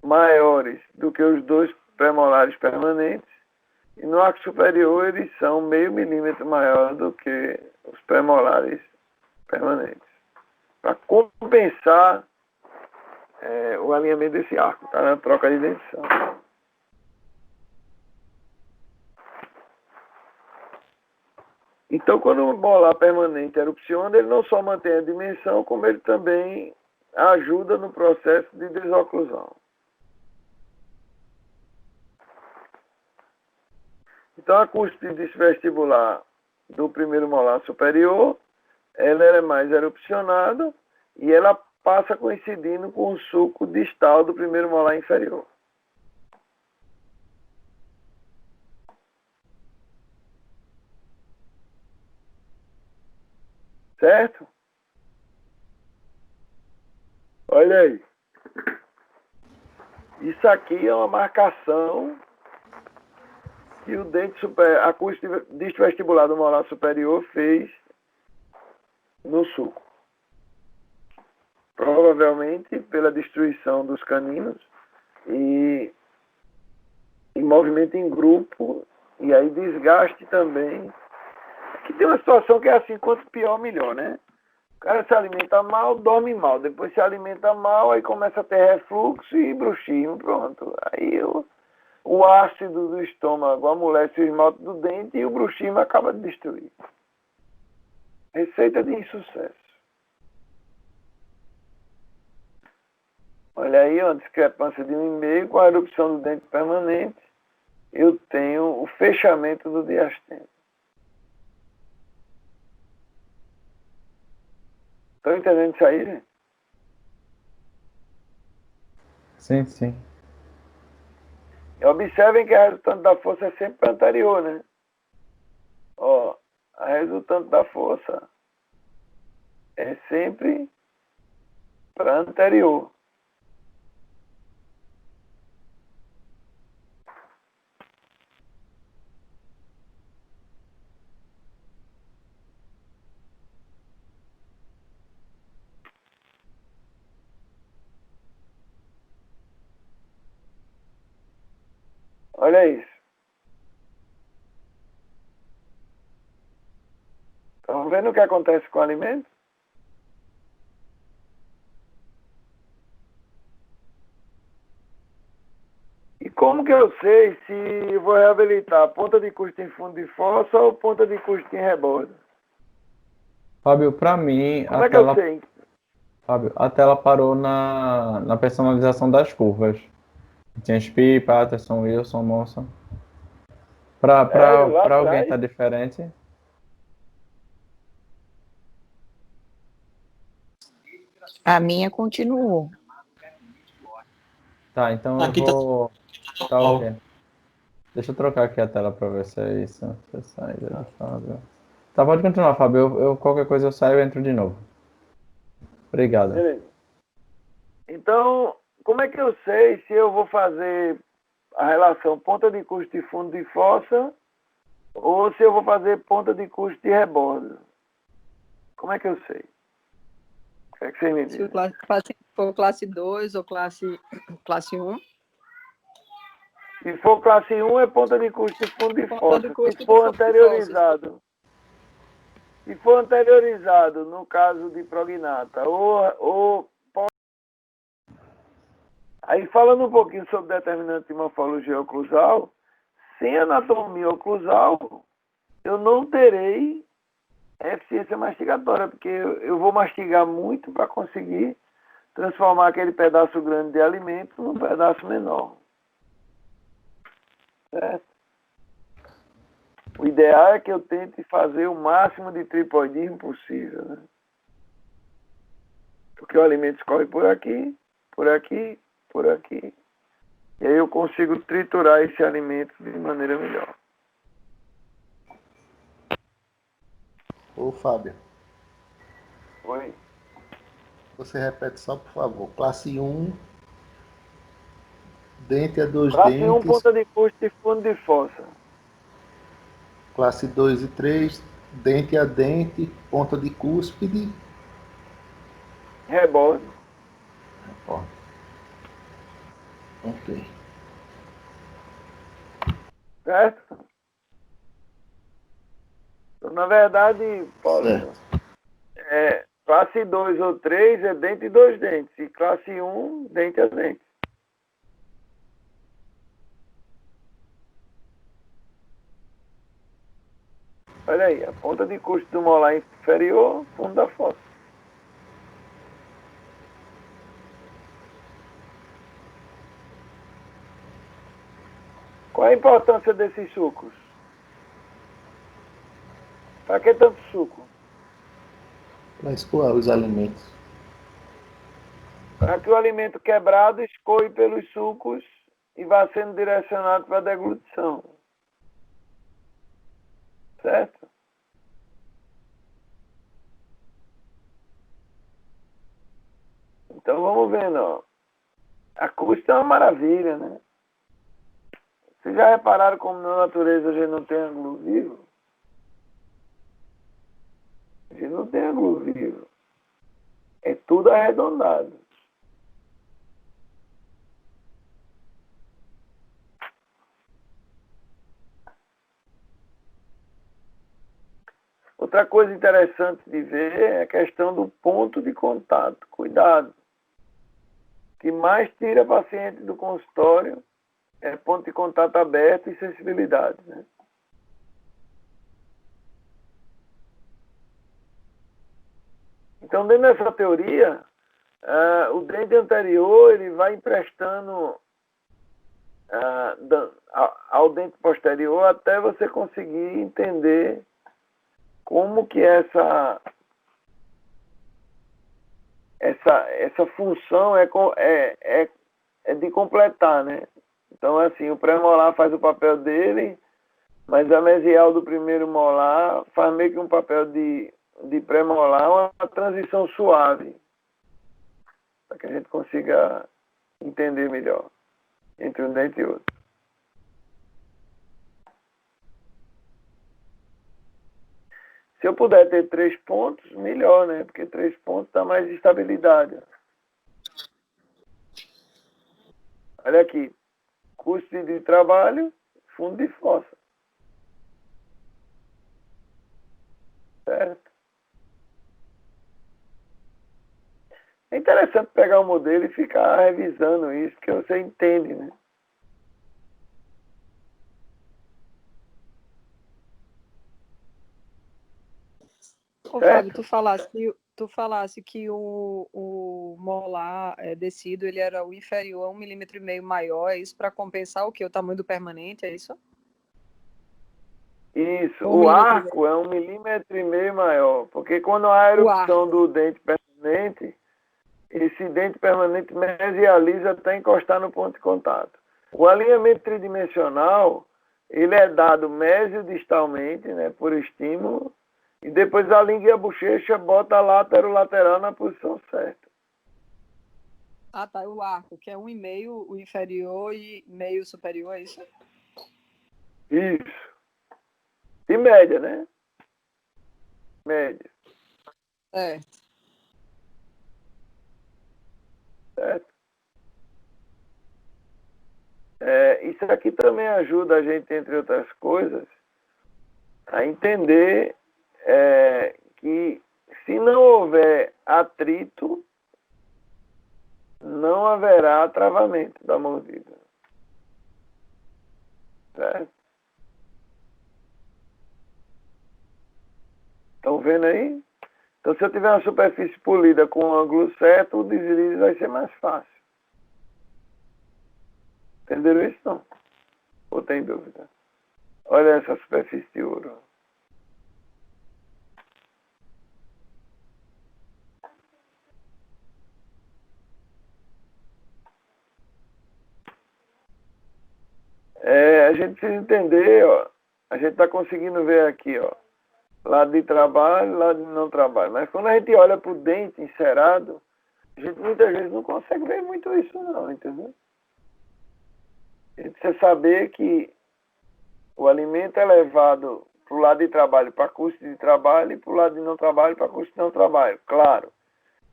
maiores do que os dois pré-molares permanentes. E no arco superior eles são 0,5 milímetro maior do que os pré-molares permanentes. Para compensar o alinhamento desse arco, tá? Na troca de dentição. Então, quando o molar permanente erupciona, ele não só mantém a dimensão, como ele também ajuda no processo de desoclusão. Então, a cúspide vestibular do primeiro molar superior, ela é mais erupcionada e ela passa coincidindo com o sulco distal do primeiro molar inferior. Certo? Olha aí. Isso aqui é uma marcação que o dente super, a curso disto vestibular do molar superior fez no suco. Provavelmente pela destruição dos caninos e movimento em grupo, e aí desgaste também. Aqui tem uma situação que é assim, quanto pior, melhor, né? O cara se alimenta mal, dorme mal. Depois se alimenta mal, aí começa a ter refluxo e bruxismo, pronto. Aí o ácido do estômago amolece o esmalte do dente e o bruxismo acaba de destruir. Receita de insucesso. Olha aí, uma discrepância de 1,5 com a erupção do dente permanente. Eu tenho o fechamento do diastema. Estão entendendo isso aí, gente? Sim, sim. E observem que a resultante da força é sempre anterior, né? Ó, a resultante da força é sempre para anterior. Olha isso. Estão vendo o que acontece com o alimento? E como que eu sei se vou reabilitar ponta de custo em fundo de fossa ou ponta de custo em rebordo? Fábio, para mim, Como é que eu sei? Fábio, a tela parou na personalização das curvas. Tinha Spi, Patterson, Wilson, Monson. Sério, lá Para alguém atrás? tá diferente? A minha continuou. Tá, então eu Aqui tá vou. Tá normal. ok. Deixa eu trocar aqui a tela para ver se é isso. Se é saída do Fábio. Tá, pode continuar, Fábio. Qualquer coisa eu saio e entro de novo. Obrigado. Beleza. Então, como é que eu sei se eu vou fazer a relação ponta de custo e fundo de fossa ou se eu vou fazer ponta de custo de rebordo? Como é que eu sei? O que é que você me Se o diz? paciente for classe 2 ou classe 1, Se for classe 1 é ponta de custo e fundo de ponta de fossa. custo de fundo de fossa. Se for anteriorizado no caso de prognata ou aí falando um pouquinho sobre determinante de morfologia oclusal, sem anatomia oclusal, eu não terei eficiência mastigatória, porque eu vou mastigar muito para conseguir transformar aquele pedaço grande de alimento num pedaço menor. Certo? O ideal é que eu tente fazer o máximo de tripoidismo possível, né? Porque o alimento escorre por aqui, por aqui, por aqui. E aí eu consigo triturar esse alimento de maneira melhor. Ô, Fábio, Oi? você repete só, por favor. Classe 1, dente a dois Classe 1, dentes. ponta de custo e fundo de fossa. Classe 2 e 3, dente a dente, ponta de cúspide. Rebordo. Ó. Ok. Certo? Então, na verdade, Paulo, Certo. classe 2 ou 3 é dente e dois dentes. E classe 1, dente a dente. Olha aí, a ponta de custo do molar inferior, fundo da fossa. Qual a importância desses sucos? Para que tanto suco? Para escoar os alimentos. Para que o alimento quebrado escoe pelos sucos e vá sendo direcionado para a deglutição. Certo? Então vamos vendo, ó. A acústica é uma maravilha, né? Vocês já repararam como na natureza a gente não tem ângulo vivo? A gente não tem ângulo vivo. É tudo arredondado. Outra coisa interessante de ver é a questão do ponto de contato. Cuidado. O que mais tira paciente do consultório é ponto de contato aberto e sensibilidade, né? Então, dentro dessa teoria, o dente anterior ele vai emprestando ao dente posterior até você conseguir entender como que essa função é de completar, né? Então, assim, o pré-molar faz o papel dele, mas a mesial do primeiro molar faz meio que um papel de pré-molar, uma transição suave, para que a gente consiga entender melhor entre um dente e outro. Se eu puder ter 3 pontos, melhor, né? Porque 3 pontos dá mais estabilidade. Olha aqui, custo de trabalho, fundo de fossa. Certo? É interessante pegar o modelo e ficar revisando isso, porque você entende, né? Ô, Certo? Fábio, tu falasse que o molar descido ele era o inferior a 1,5 milímetro maior, é isso para compensar o quê? O tamanho do permanente, é isso? Isso, Ou 1,5 o milímetro? arco é 1,5 milímetro maior, porque quando há O erupção arco. do dente permanente, esse dente permanente mesializa até encostar no ponto de contato. O alinhamento tridimensional, ele é dado mesio-distalmente, né, por estímulo, e depois a língua e a bochecha bota lateral na posição certa. Ah, tá, o arco, que é 1,5, o inferior e meio superior, é isso? Isso. E média, né? Média. É. Certo? Isso aqui também ajuda a gente, entre outras coisas, a entender que se não houver atrito, não haverá travamento da mordida. Certo? Estão vendo aí? Então, se eu tiver uma superfície polida com o ângulo certo, o deslize vai ser mais fácil. Entenderam isso, não? Ou tem dúvida? Olha essa superfície de ouro. A gente precisa entender, ó. A gente está conseguindo ver aqui, ó. Lado de trabalho, lado de não trabalho. Mas quando a gente olha para o dente encerado, a gente muitas vezes não consegue ver muito isso não, entendeu? A gente precisa saber que o alimento é levado para o lado de trabalho para custo de trabalho e para o lado de não trabalho para custo de não trabalho, claro.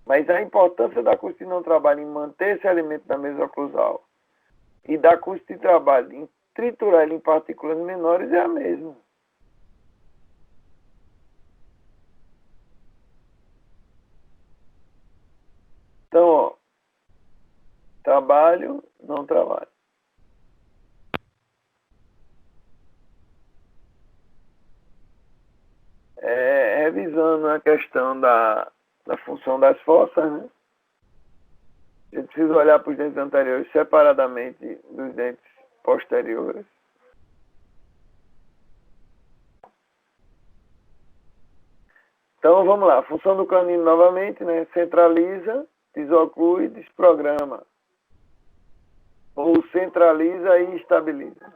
Mas a importância da custo de não trabalho em manter esse alimento na mesoclusal e da custo de trabalho em triturar ele em partículas menores é a mesma. Então, ó, trabalho, não trabalho. Revisando a questão da função das fossas, né? A gente precisa olhar para os dentes anteriores separadamente dos dentes posteriores. Então, vamos lá. Função do canino novamente, né? Centraliza, desoclui, desprograma. Ou centraliza e estabiliza.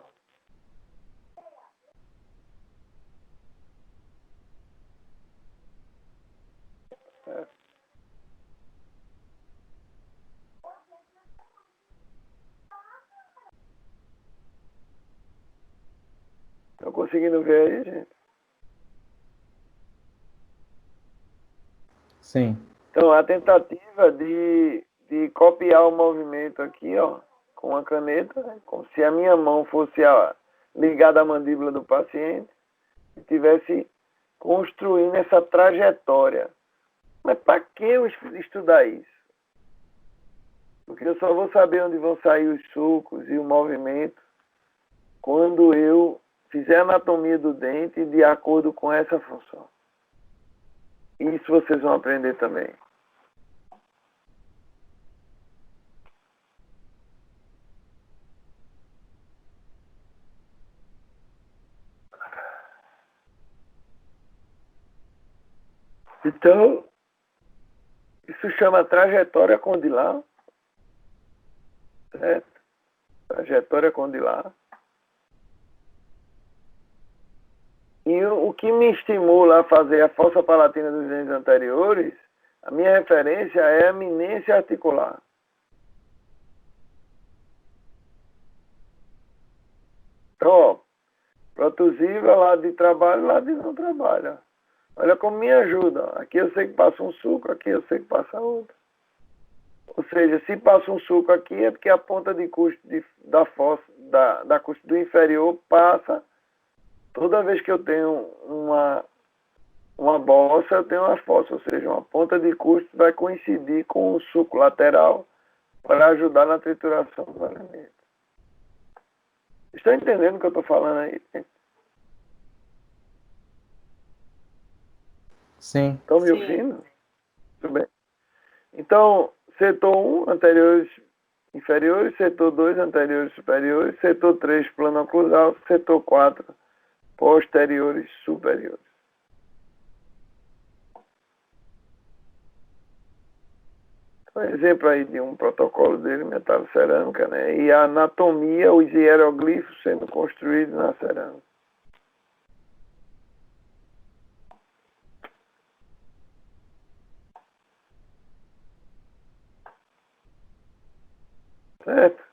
conseguindo ver aí, gente? Sim. Então, a tentativa de copiar o movimento aqui, ó, com a caneta, né, como se a minha mão fosse ligada à mandíbula do paciente e estivesse construindo essa trajetória. Mas para que eu estudar isso? Porque eu só vou saber onde vão sair os sulcos e o movimento quando eu fizer a anatomia do dente de acordo com essa função. Isso vocês vão aprender também. Então, isso chama trajetória condilar, certo? Trajetória condilar. E o que me estimula a fazer a fossa palatina dos dentes anteriores, a minha referência é a eminência articular. Então, ó, protusível, lado de trabalho, lado de não trabalho. Olha como me ajuda. Aqui eu sei que passa um sulco, aqui eu sei que passa outro. Ou seja, se passa um sulco aqui é porque a ponta de custo da fossa, da custo do inferior passa. Toda vez que eu tenho uma bossa, eu tenho uma fossa. Ou seja, uma ponta de custo vai coincidir com o sulco lateral para ajudar na trituração do alimento. Estão entendendo o que eu estou falando aí? Sim. Estão me ouvindo? Tudo bem. Então, setor 1, anteriores inferiores, setor 2, anteriores superiores, setor 3, plano oclusal, setor 4, posteriores superiores. Um exemplo aí de um protocolo dele, metalocerâmica, né? E a anatomia, os hieroglifos sendo construídos na cerâmica. Certo?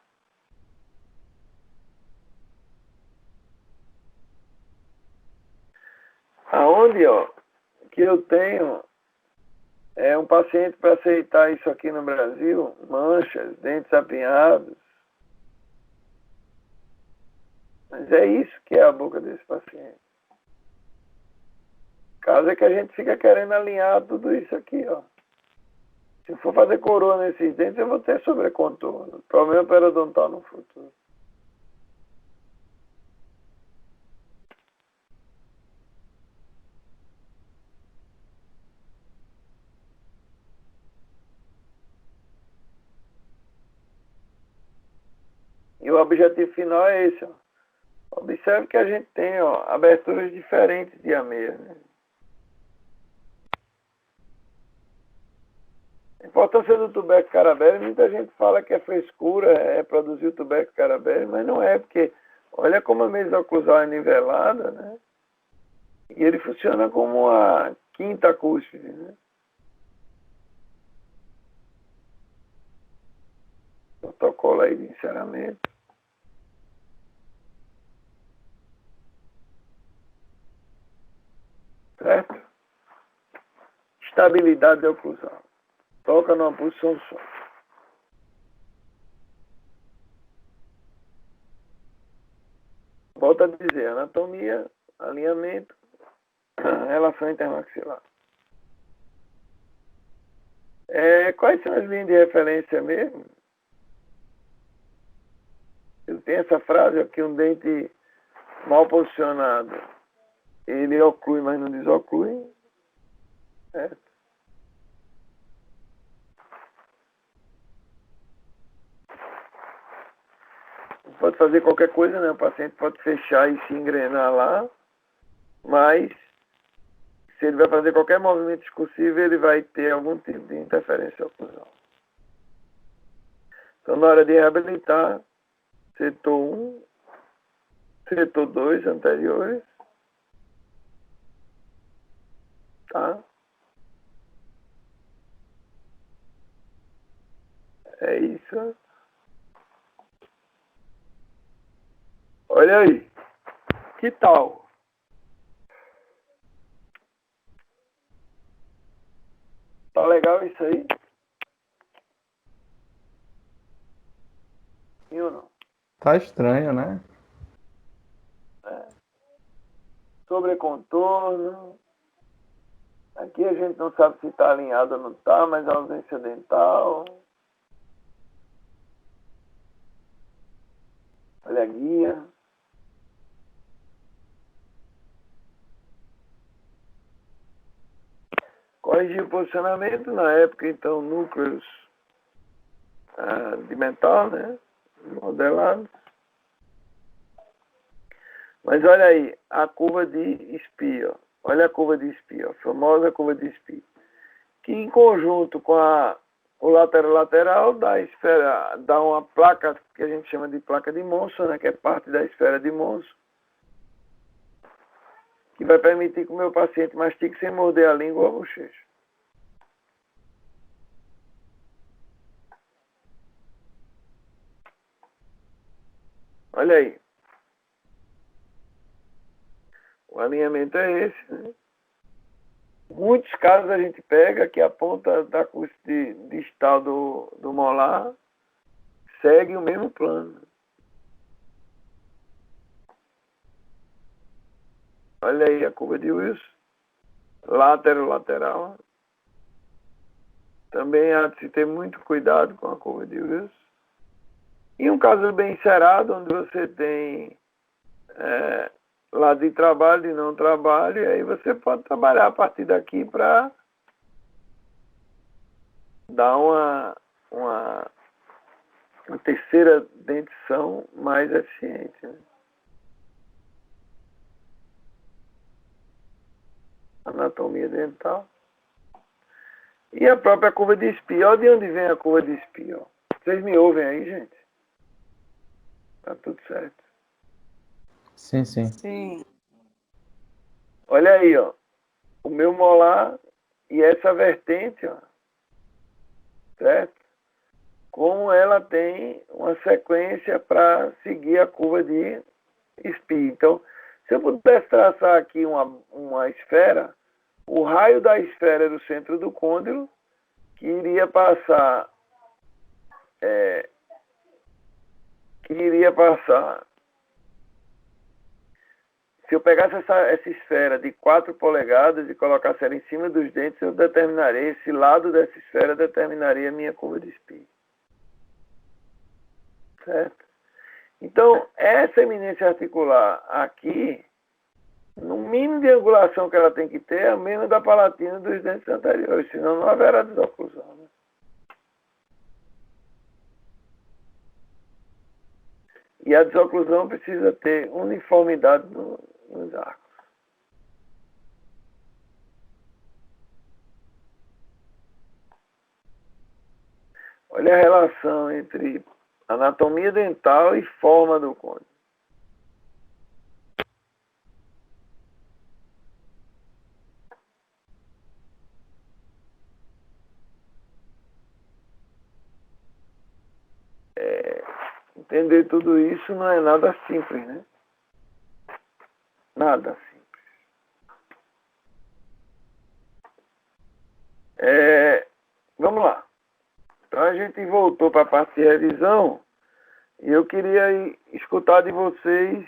Aonde, ó, que eu tenho um paciente para aceitar isso aqui no Brasil, manchas, dentes apinhados. Mas é isso que é a boca desse paciente. O caso é que a gente fica querendo alinhar tudo isso aqui, ó. Se eu for fazer coroa nesses dentes, eu vou ter sobrecontorno. Problema periodontal no futuro. E o objetivo final é esse, ó. Observe que a gente tem, ó, aberturas diferentes de ameia, né? A importância do tubercle carabelli, muita gente fala que é frescura, é produzir o tubercle carabelli, mas não é, porque olha como a mesa oclusal é nivelada, né? E ele funciona como a quinta cúspide, né? Protocolo aí de encerramento. Certo? Estabilidade da oclusal. Toca numa posição só. Volto a dizer, anatomia, alinhamento, relação intermaxilar. Quais são as linhas de referência mesmo? Eu tenho essa frase aqui, um dente mal posicionado. Ele oclui, mas não desoclui. Certo? Pode fazer qualquer coisa, né? O paciente pode fechar e se engrenar lá, mas se ele vai fazer qualquer movimento discursivo, ele vai ter algum tipo de interferência oclusal. Então, na hora de reabilitar, setor 1, setor 2 anteriores, tá? É isso. Olha aí. Que tal? isso aí? Sim ou não? Tá estranho, né? Sobrecontorno. Aqui a gente não sabe se está alinhado ou não está, mas ausência dental. Olha a guia. Corrigir o posicionamento na época, então, núcleos de metal, né? Modelados. Mas olha aí, a curva de Spee, ó. Olha a curva de Spee, ó, a famosa curva de Spee. Que em conjunto com o lateral da esfera, dá uma placa que a gente chama de placa de Monson, né? Que é parte da esfera de Monson. Que vai permitir que o meu paciente mastique sem morder a língua ou a bochecha. Olha aí. O alinhamento é esse, né? Muitos casos a gente pega que a ponta da cuspide distal do molar segue o mesmo plano. Olha aí a curva de Wilson. Lateral. Também há de se ter muito cuidado com a curva de Wilson. E um caso bem encerado, onde você tem lado de trabalho e não trabalho, e aí você pode trabalhar a partir daqui para dar uma terceira dentição mais eficiente, né? Anatomia dental. E a própria curva de Spee. Olha de onde vem a curva de Spee, ó. Vocês me ouvem aí, gente? Tá tudo certo. Sim. Sim. Olha aí, ó. O meu molar e essa vertente, ó. Certo? Como ela tem uma sequência para seguir a curva de Spee. Então, se eu pudesse traçar aqui uma esfera, o raio da esfera é do centro do côndilo, que iria passar se eu pegasse essa esfera de 4 polegadas e colocasse ela em cima dos dentes, eu determinaria, esse lado dessa esfera determinaria a minha curva de Spee. Certo? Então, essa eminência articular aqui, no mínimo de angulação que ela tem que ter, é a mesma da palatina dos dentes anteriores, senão não haverá desoclusão, né? E a desoclusão precisa ter uniformidade nos arcos. Olha a relação entre anatomia dental e forma do côndilo. Entender tudo isso não é nada simples, né? Nada simples. Vamos lá. Então a gente voltou para a parte de revisão e eu queria escutar de vocês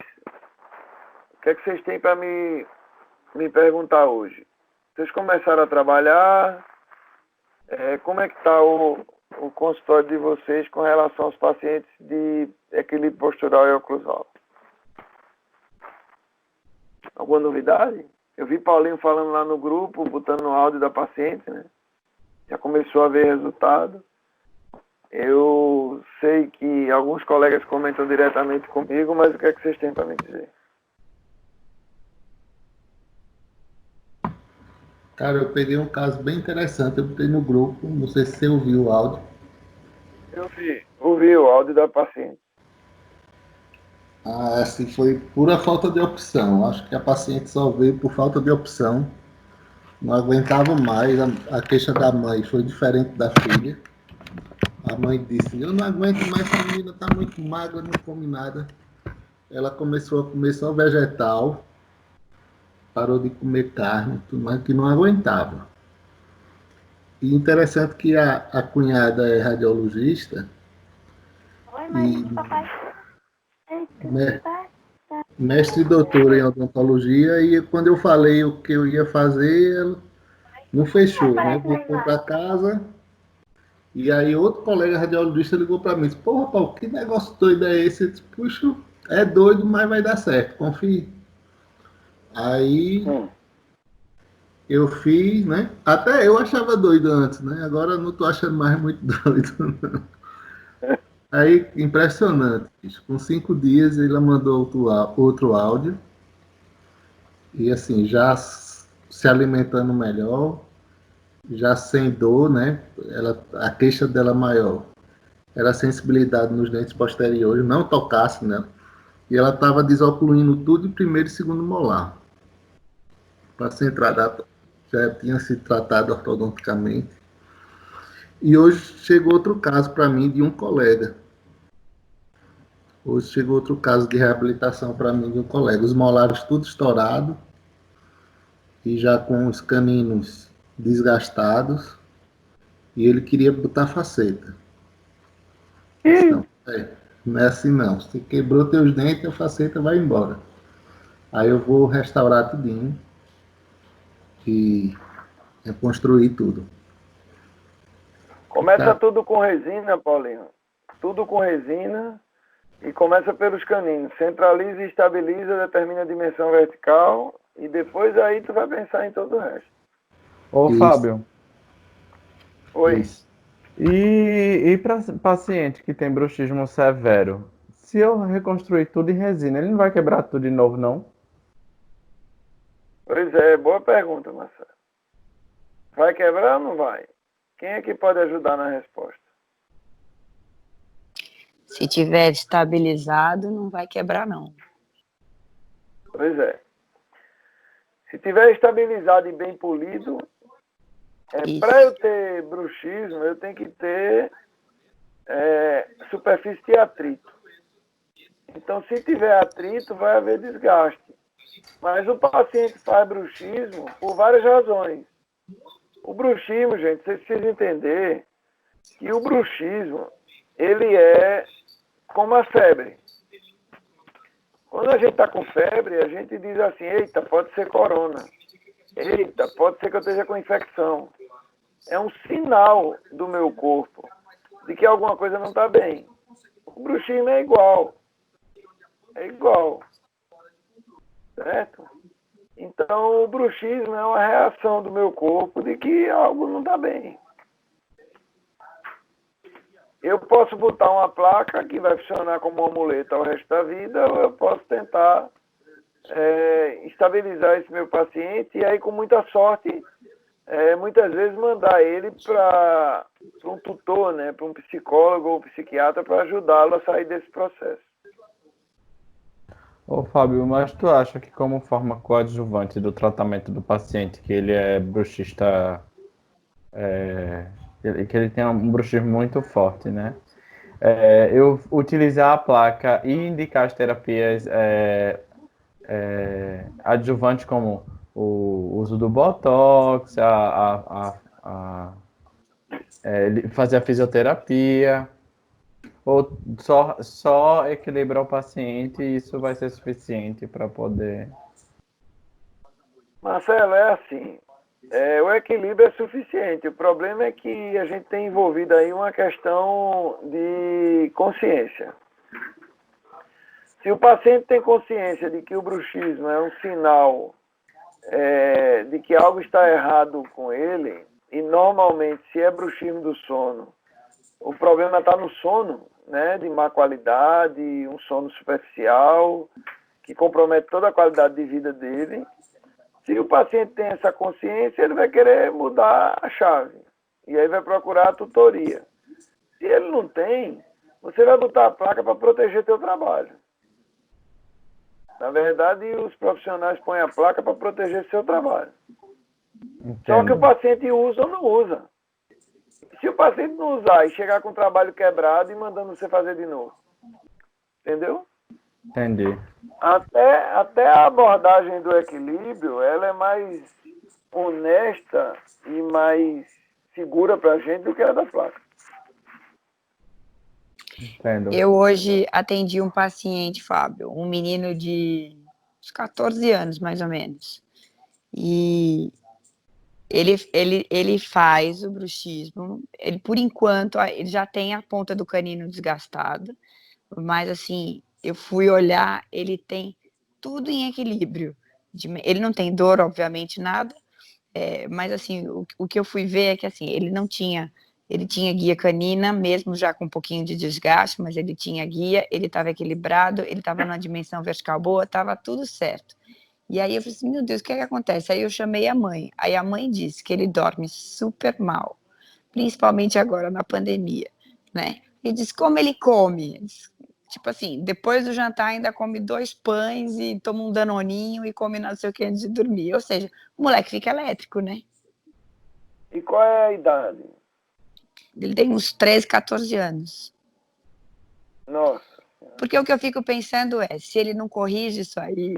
o que é que vocês têm para me perguntar hoje. Vocês começaram a trabalhar, como é que está o consultório de vocês com relação aos pacientes de equilíbrio postural e oclusal? Alguma novidade? Eu vi Paulinho falando lá no grupo, botando no áudio da paciente, né? Já começou a ver resultado. Eu sei que alguns colegas comentam diretamente comigo, mas o que é que vocês têm para me dizer? Cara, eu peguei um caso bem interessante, eu botei no grupo, não sei se você ouviu o áudio. Eu ouvi o áudio da paciente. Assim, foi pura falta de opção. Acho que a paciente só veio por falta de opção. Não aguentava mais. A queixa da mãe foi diferente da filha. A mãe disse, eu não aguento mais, essa menina está muito magra, não come nada. Ela começou a comer só vegetal, parou de comer carne, tudo mais, que não aguentava. E interessante que a cunhada é radiologista e me- mestre e doutora em odontologia, e quando eu falei o que eu ia fazer, ela não fechou, né? Voltou para casa, e aí outro colega radiologista ligou para mim e disse, porra, Paulo, que negócio doido é esse? Eu disse, puxa, é doido, mas vai dar certo, confie. Aí eu fiz, né? Até eu achava doido antes, né? Agora eu não tô achando mais muito doido. Aí, impressionante. Bicho. Com 5 dias, ele mandou outro áudio. E assim, já se alimentando melhor, já sem dor, né? A queixa dela maior era a sensibilidade nos dentes posteriores, não tocasse nela. E ela estava desocluindo tudo de primeiro e segundo molar. Para ser tratada, já tinha se tratado ortodonticamente. E hoje chegou outro caso para mim de um colega. Hoje chegou outro caso de reabilitação para mim de um colega. Os molares tudo estourado e já com os caninos desgastados. E ele queria botar faceta. Eu disse, não, não é assim não. Se quebrou teus dentes, a faceta vai embora. Aí eu vou restaurar tudinho e reconstruir tudo. Começa Tá. tudo com resina, Paulinho. Tudo com resina e começa pelos caninos. Centraliza e estabiliza, determina a dimensão vertical e depois aí tu vai pensar em todo o resto. Ô, Isso. Fábio, Oi. Isso. e para paciente que tem bruxismo severo, se eu reconstruir tudo em resina, ele não vai quebrar tudo de novo, não? Pois é, boa pergunta, Marcelo. Vai quebrar ou não vai? Quem é que pode ajudar na resposta? Se tiver estabilizado, não vai quebrar, não. Pois é. Se tiver estabilizado e bem polido, para eu ter bruxismo, eu tenho que ter superfície de atrito. Então, se tiver atrito, vai haver desgaste. Mas o paciente faz bruxismo por várias razões. O bruxismo, gente, vocês precisam entender que o bruxismo, ele é como a febre. Quando a gente está com febre, a gente diz assim, eita, pode ser corona. Eita, pode ser que eu esteja com infecção. É um sinal do meu corpo de que alguma coisa não está bem. O bruxismo é igual. É igual. Certo? Então, o bruxismo é uma reação do meu corpo de que algo não está bem. Eu posso botar uma placa que vai funcionar como uma muleta ao resto da vida, ou eu posso tentar estabilizar esse meu paciente e aí, com muita sorte, muitas vezes mandar ele para um tutor, né, para um psicólogo ou psiquiatra para ajudá-lo a sair desse processo. Ô, Fábio, mas tu acha que como forma coadjuvante do tratamento do paciente, que ele é bruxista, que ele tem um bruxismo muito forte, né? Eu utilizar a placa e indicar as terapias adjuvantes como o uso do Botox, fazer a fisioterapia, ou só equilibrar o paciente e isso vai ser suficiente para poder... Marcelo, é assim, o equilíbrio é suficiente. O problema é que a gente tem envolvido aí uma questão de consciência. Se o paciente tem consciência de que o bruxismo é um sinal de que algo está errado com ele, e normalmente, se é bruxismo do sono, o problema está no sono, né, de má qualidade, um sono superficial, que compromete toda a qualidade de vida dele. Se o paciente tem essa consciência, ele vai querer mudar a chave. E aí vai procurar a tutoria. Se ele não tem, você vai botar a placa para proteger teu trabalho. Na verdade, os profissionais põem a placa para proteger seu trabalho. Entendo. Só que o paciente usa ou não usa. Se o paciente não usar e chegar com o trabalho quebrado e mandando você fazer de novo. Entendeu? Entendi. Até a abordagem do equilíbrio, ela é mais honesta e mais segura pra gente do que a da placa. Entendo. Eu hoje atendi um paciente, Fábio, um menino de uns 14 anos, mais ou menos. E ele faz o bruxismo. Ele, por enquanto, ele já tem a ponta do canino desgastada, mas assim, eu fui olhar, ele tem tudo em equilíbrio. Ele não tem dor, obviamente, nada, mas assim, o que eu fui ver é que assim, ele tinha guia canina, mesmo já com um pouquinho de desgaste, mas ele tinha guia, ele estava equilibrado, ele estava numa dimensão vertical boa, estava tudo certo. E aí eu falei assim, meu Deus, o que é que acontece? Aí eu chamei a mãe. Aí a mãe disse que ele dorme super mal, principalmente agora na pandemia, né? E disse, como ele come? Tipo assim, depois do jantar ainda come 2 pães e toma um danoninho e come não sei o que antes de dormir. Ou seja, o moleque fica elétrico, né? E qual é a idade? Ele tem uns 13, 14 anos. Nossa. Porque o que eu fico pensando é, se ele não corrige isso aí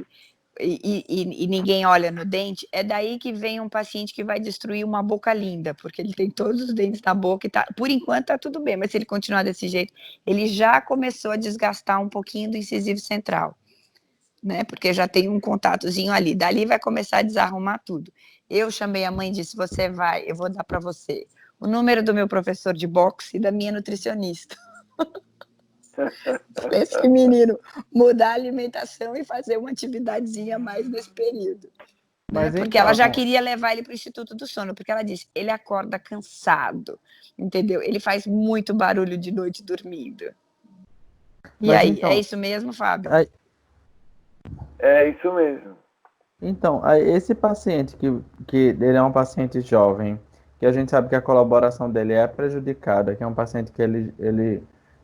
e ninguém olha no dente, é daí que vem um paciente que vai destruir uma boca linda, porque ele tem todos os dentes na boca e tá, por enquanto tá tudo bem, mas se ele continuar desse jeito, ele já começou a desgastar um pouquinho do incisivo central, né? Porque já tem um contatozinho ali, dali vai começar a desarrumar tudo. Eu chamei a mãe e disse, você vai, eu vou dar para você o número do meu professor de boxe e da minha nutricionista. Para esse menino mudar a alimentação e fazer uma atividadezinha a mais nesse período. Né? Mas Porque ela já então, queria levar ele para o Instituto do Sono, porque ela disse, ele acorda cansado, entendeu? Ele faz muito barulho de noite dormindo. E Mas aí, então, é isso mesmo, Fábio? aí- É isso mesmo. então, aí esse paciente que ele é um paciente jovem, que a gente sabe que a colaboração dele é prejudicada, que é um paciente que ele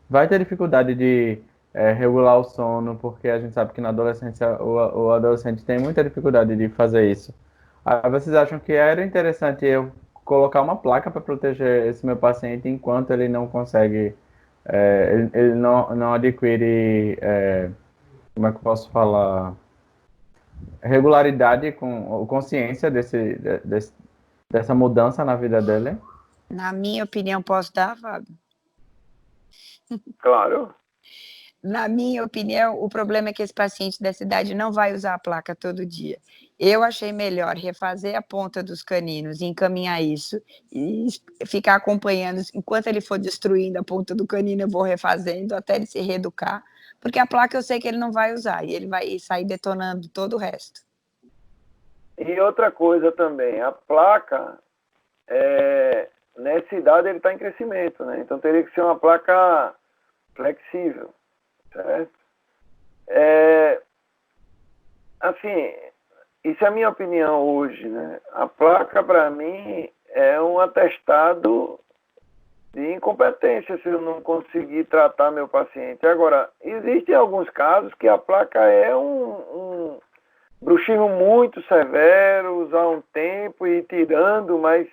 vai ter dificuldade de regular o sono, porque a gente sabe que na adolescência o adolescente tem muita dificuldade de fazer isso. Aí vocês acham que era interessante eu colocar uma placa para proteger esse meu paciente enquanto ele não consegue, ele não adquire, como é que eu posso falar? Regularidade com consciência dessa mudança na vida dele? Na minha opinião, posso dar, Fábio? Claro. Na minha opinião, o problema é que esse paciente dessa idade não vai usar a placa todo dia. Eu achei melhor refazer a ponta dos caninos e encaminhar isso e ficar acompanhando. Enquanto ele for destruindo a ponta do canino, eu vou refazendo até ele se reeducar, porque a placa eu sei que ele não vai usar e ele vai sair detonando todo o resto. E outra coisa também, a placa, nessa idade ele está em crescimento, né? Então teria que ser uma placa flexível, certo? Assim, isso é a minha opinião hoje, né? A placa, para mim, é um atestado de incompetência se eu não conseguir tratar meu paciente. Agora, existem alguns casos que a placa é um bruxismo muito severo, usar um tempo e ir tirando, mas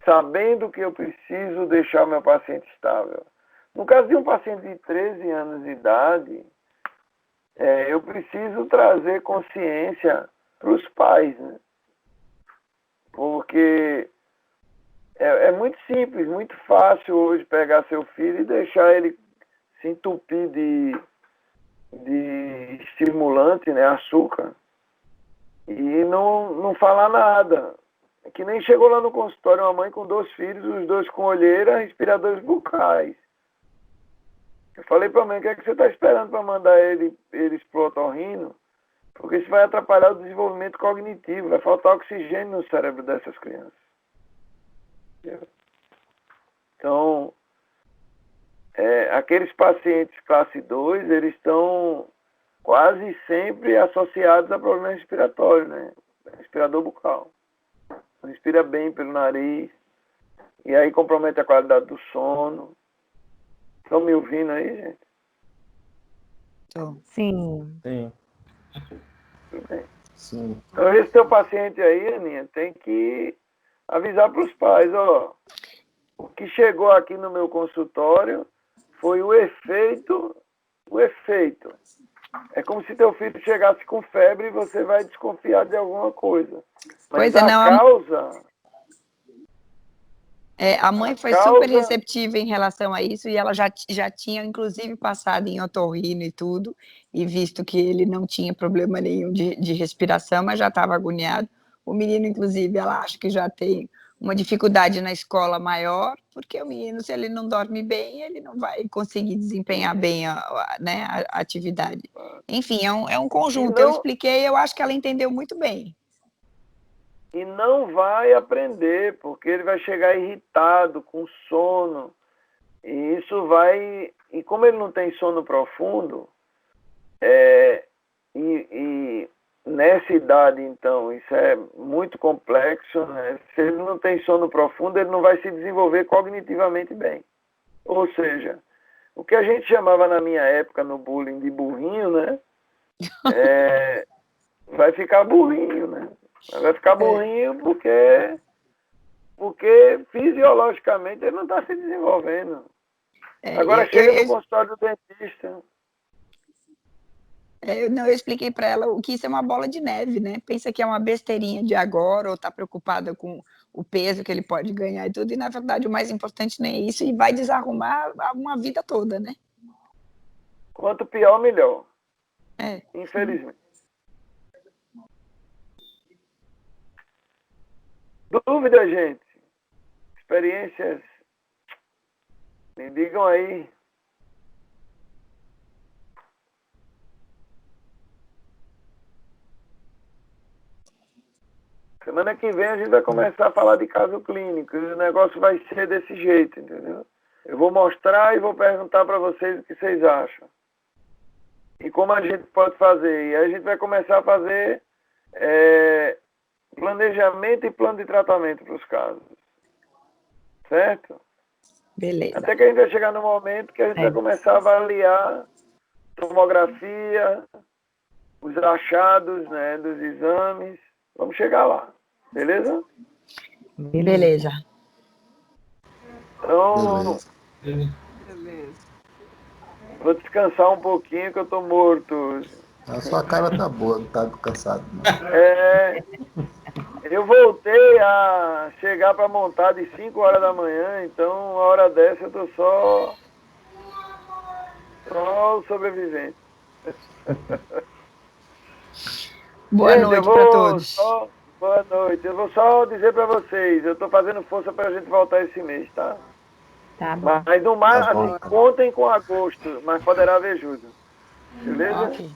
sabendo que eu preciso deixar meu paciente estável. No caso de um paciente de 13 anos de idade, eu preciso trazer consciência para os pais, né? Porque é muito simples, muito fácil hoje pegar seu filho e deixar ele se entupir de estimulante, né, açúcar, e não falar nada. Que nem chegou lá no consultório uma mãe com 2 filhos, os 2 com olheira, respiradores bucais. Eu falei para a mãe, o que é que você está esperando para mandar eles pro otorrino? Porque isso vai atrapalhar o desenvolvimento cognitivo, vai faltar oxigênio no cérebro dessas crianças. Então, aqueles pacientes classe 2, eles estão quase sempre associados a problemas respiratórios, né? Respirador bucal. Respira bem pelo nariz, e aí compromete a qualidade do sono. Estão me ouvindo aí, gente? Sim. Sim. Tudo bem. Sim. Então, esse teu paciente aí, Aninha, tem que avisar para os pais, ó. O que chegou aqui no meu consultório foi o efeito. É como se teu filho chegasse com febre e você vai desconfiar de alguma coisa. Mas Pois é, a não, causa A mãe foi super receptiva em relação a isso e ela já tinha, inclusive, passado em otorrino e tudo, e visto que ele não tinha problema nenhum de respiração, mas já estava agoniado. O menino, inclusive, ela acha que já tem uma dificuldade na escola maior, porque o menino, se ele não dorme bem, ele não vai conseguir desempenhar bem né, a atividade. Enfim, é um conjunto. Eu expliquei, eu acho que ela entendeu muito bem. E não vai aprender, porque ele vai chegar irritado, com sono. E isso vai... E como ele não tem sono profundo, e nessa idade, então, isso é muito complexo, né? Se ele não tem sono profundo, ele não vai se desenvolver cognitivamente bem. Ou seja, o que a gente chamava na minha época no bullying de burrinho, né? Vai ficar burrinho, né? Vai ficar burrinho porque fisiologicamente ele não está se desenvolvendo. Agora chega no consultório do dentista. Eu expliquei para ela o que isso é uma bola de neve, né? Pensa que é uma besteirinha de agora, ou está preocupada com o peso que ele pode ganhar e tudo, e na verdade o mais importante não é isso, e vai desarrumar uma vida toda, né? Quanto pior, melhor. Infelizmente. Dúvida, gente? Experiências? Me digam aí. Semana que vem a gente vai começar a falar de caso clínico. E o negócio vai ser desse jeito, entendeu? Eu vou mostrar e vou perguntar para vocês o que vocês acham. E como a gente pode fazer. E aí a gente vai começar a fazer planejamento e plano de tratamento para os casos. Certo? Beleza. Até que a gente vai chegar no momento que a gente vai começar a avaliar tomografia, os achados, né, dos exames. Vamos chegar lá. Beleza? Beleza. Então, vou descansar um pouquinho que eu tô morto. A sua cara tá boa, não tá cansado, não. Eu voltei a chegar para montar de 5 horas da manhã, então uma hora dessa eu tô só o sobrevivente. Boa noite para todos. Boa noite. Eu vou só dizer para vocês, eu tô fazendo força para a gente voltar esse mês, tá? Tá bom. Mas no mais, assim, contem com agosto, mas poderá haver julho. Beleza? Ok.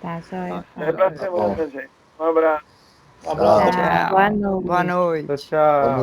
Tá, só É pra semana, gente. Um abraço. Tchau. Boa noite. Boa noite. Tchau.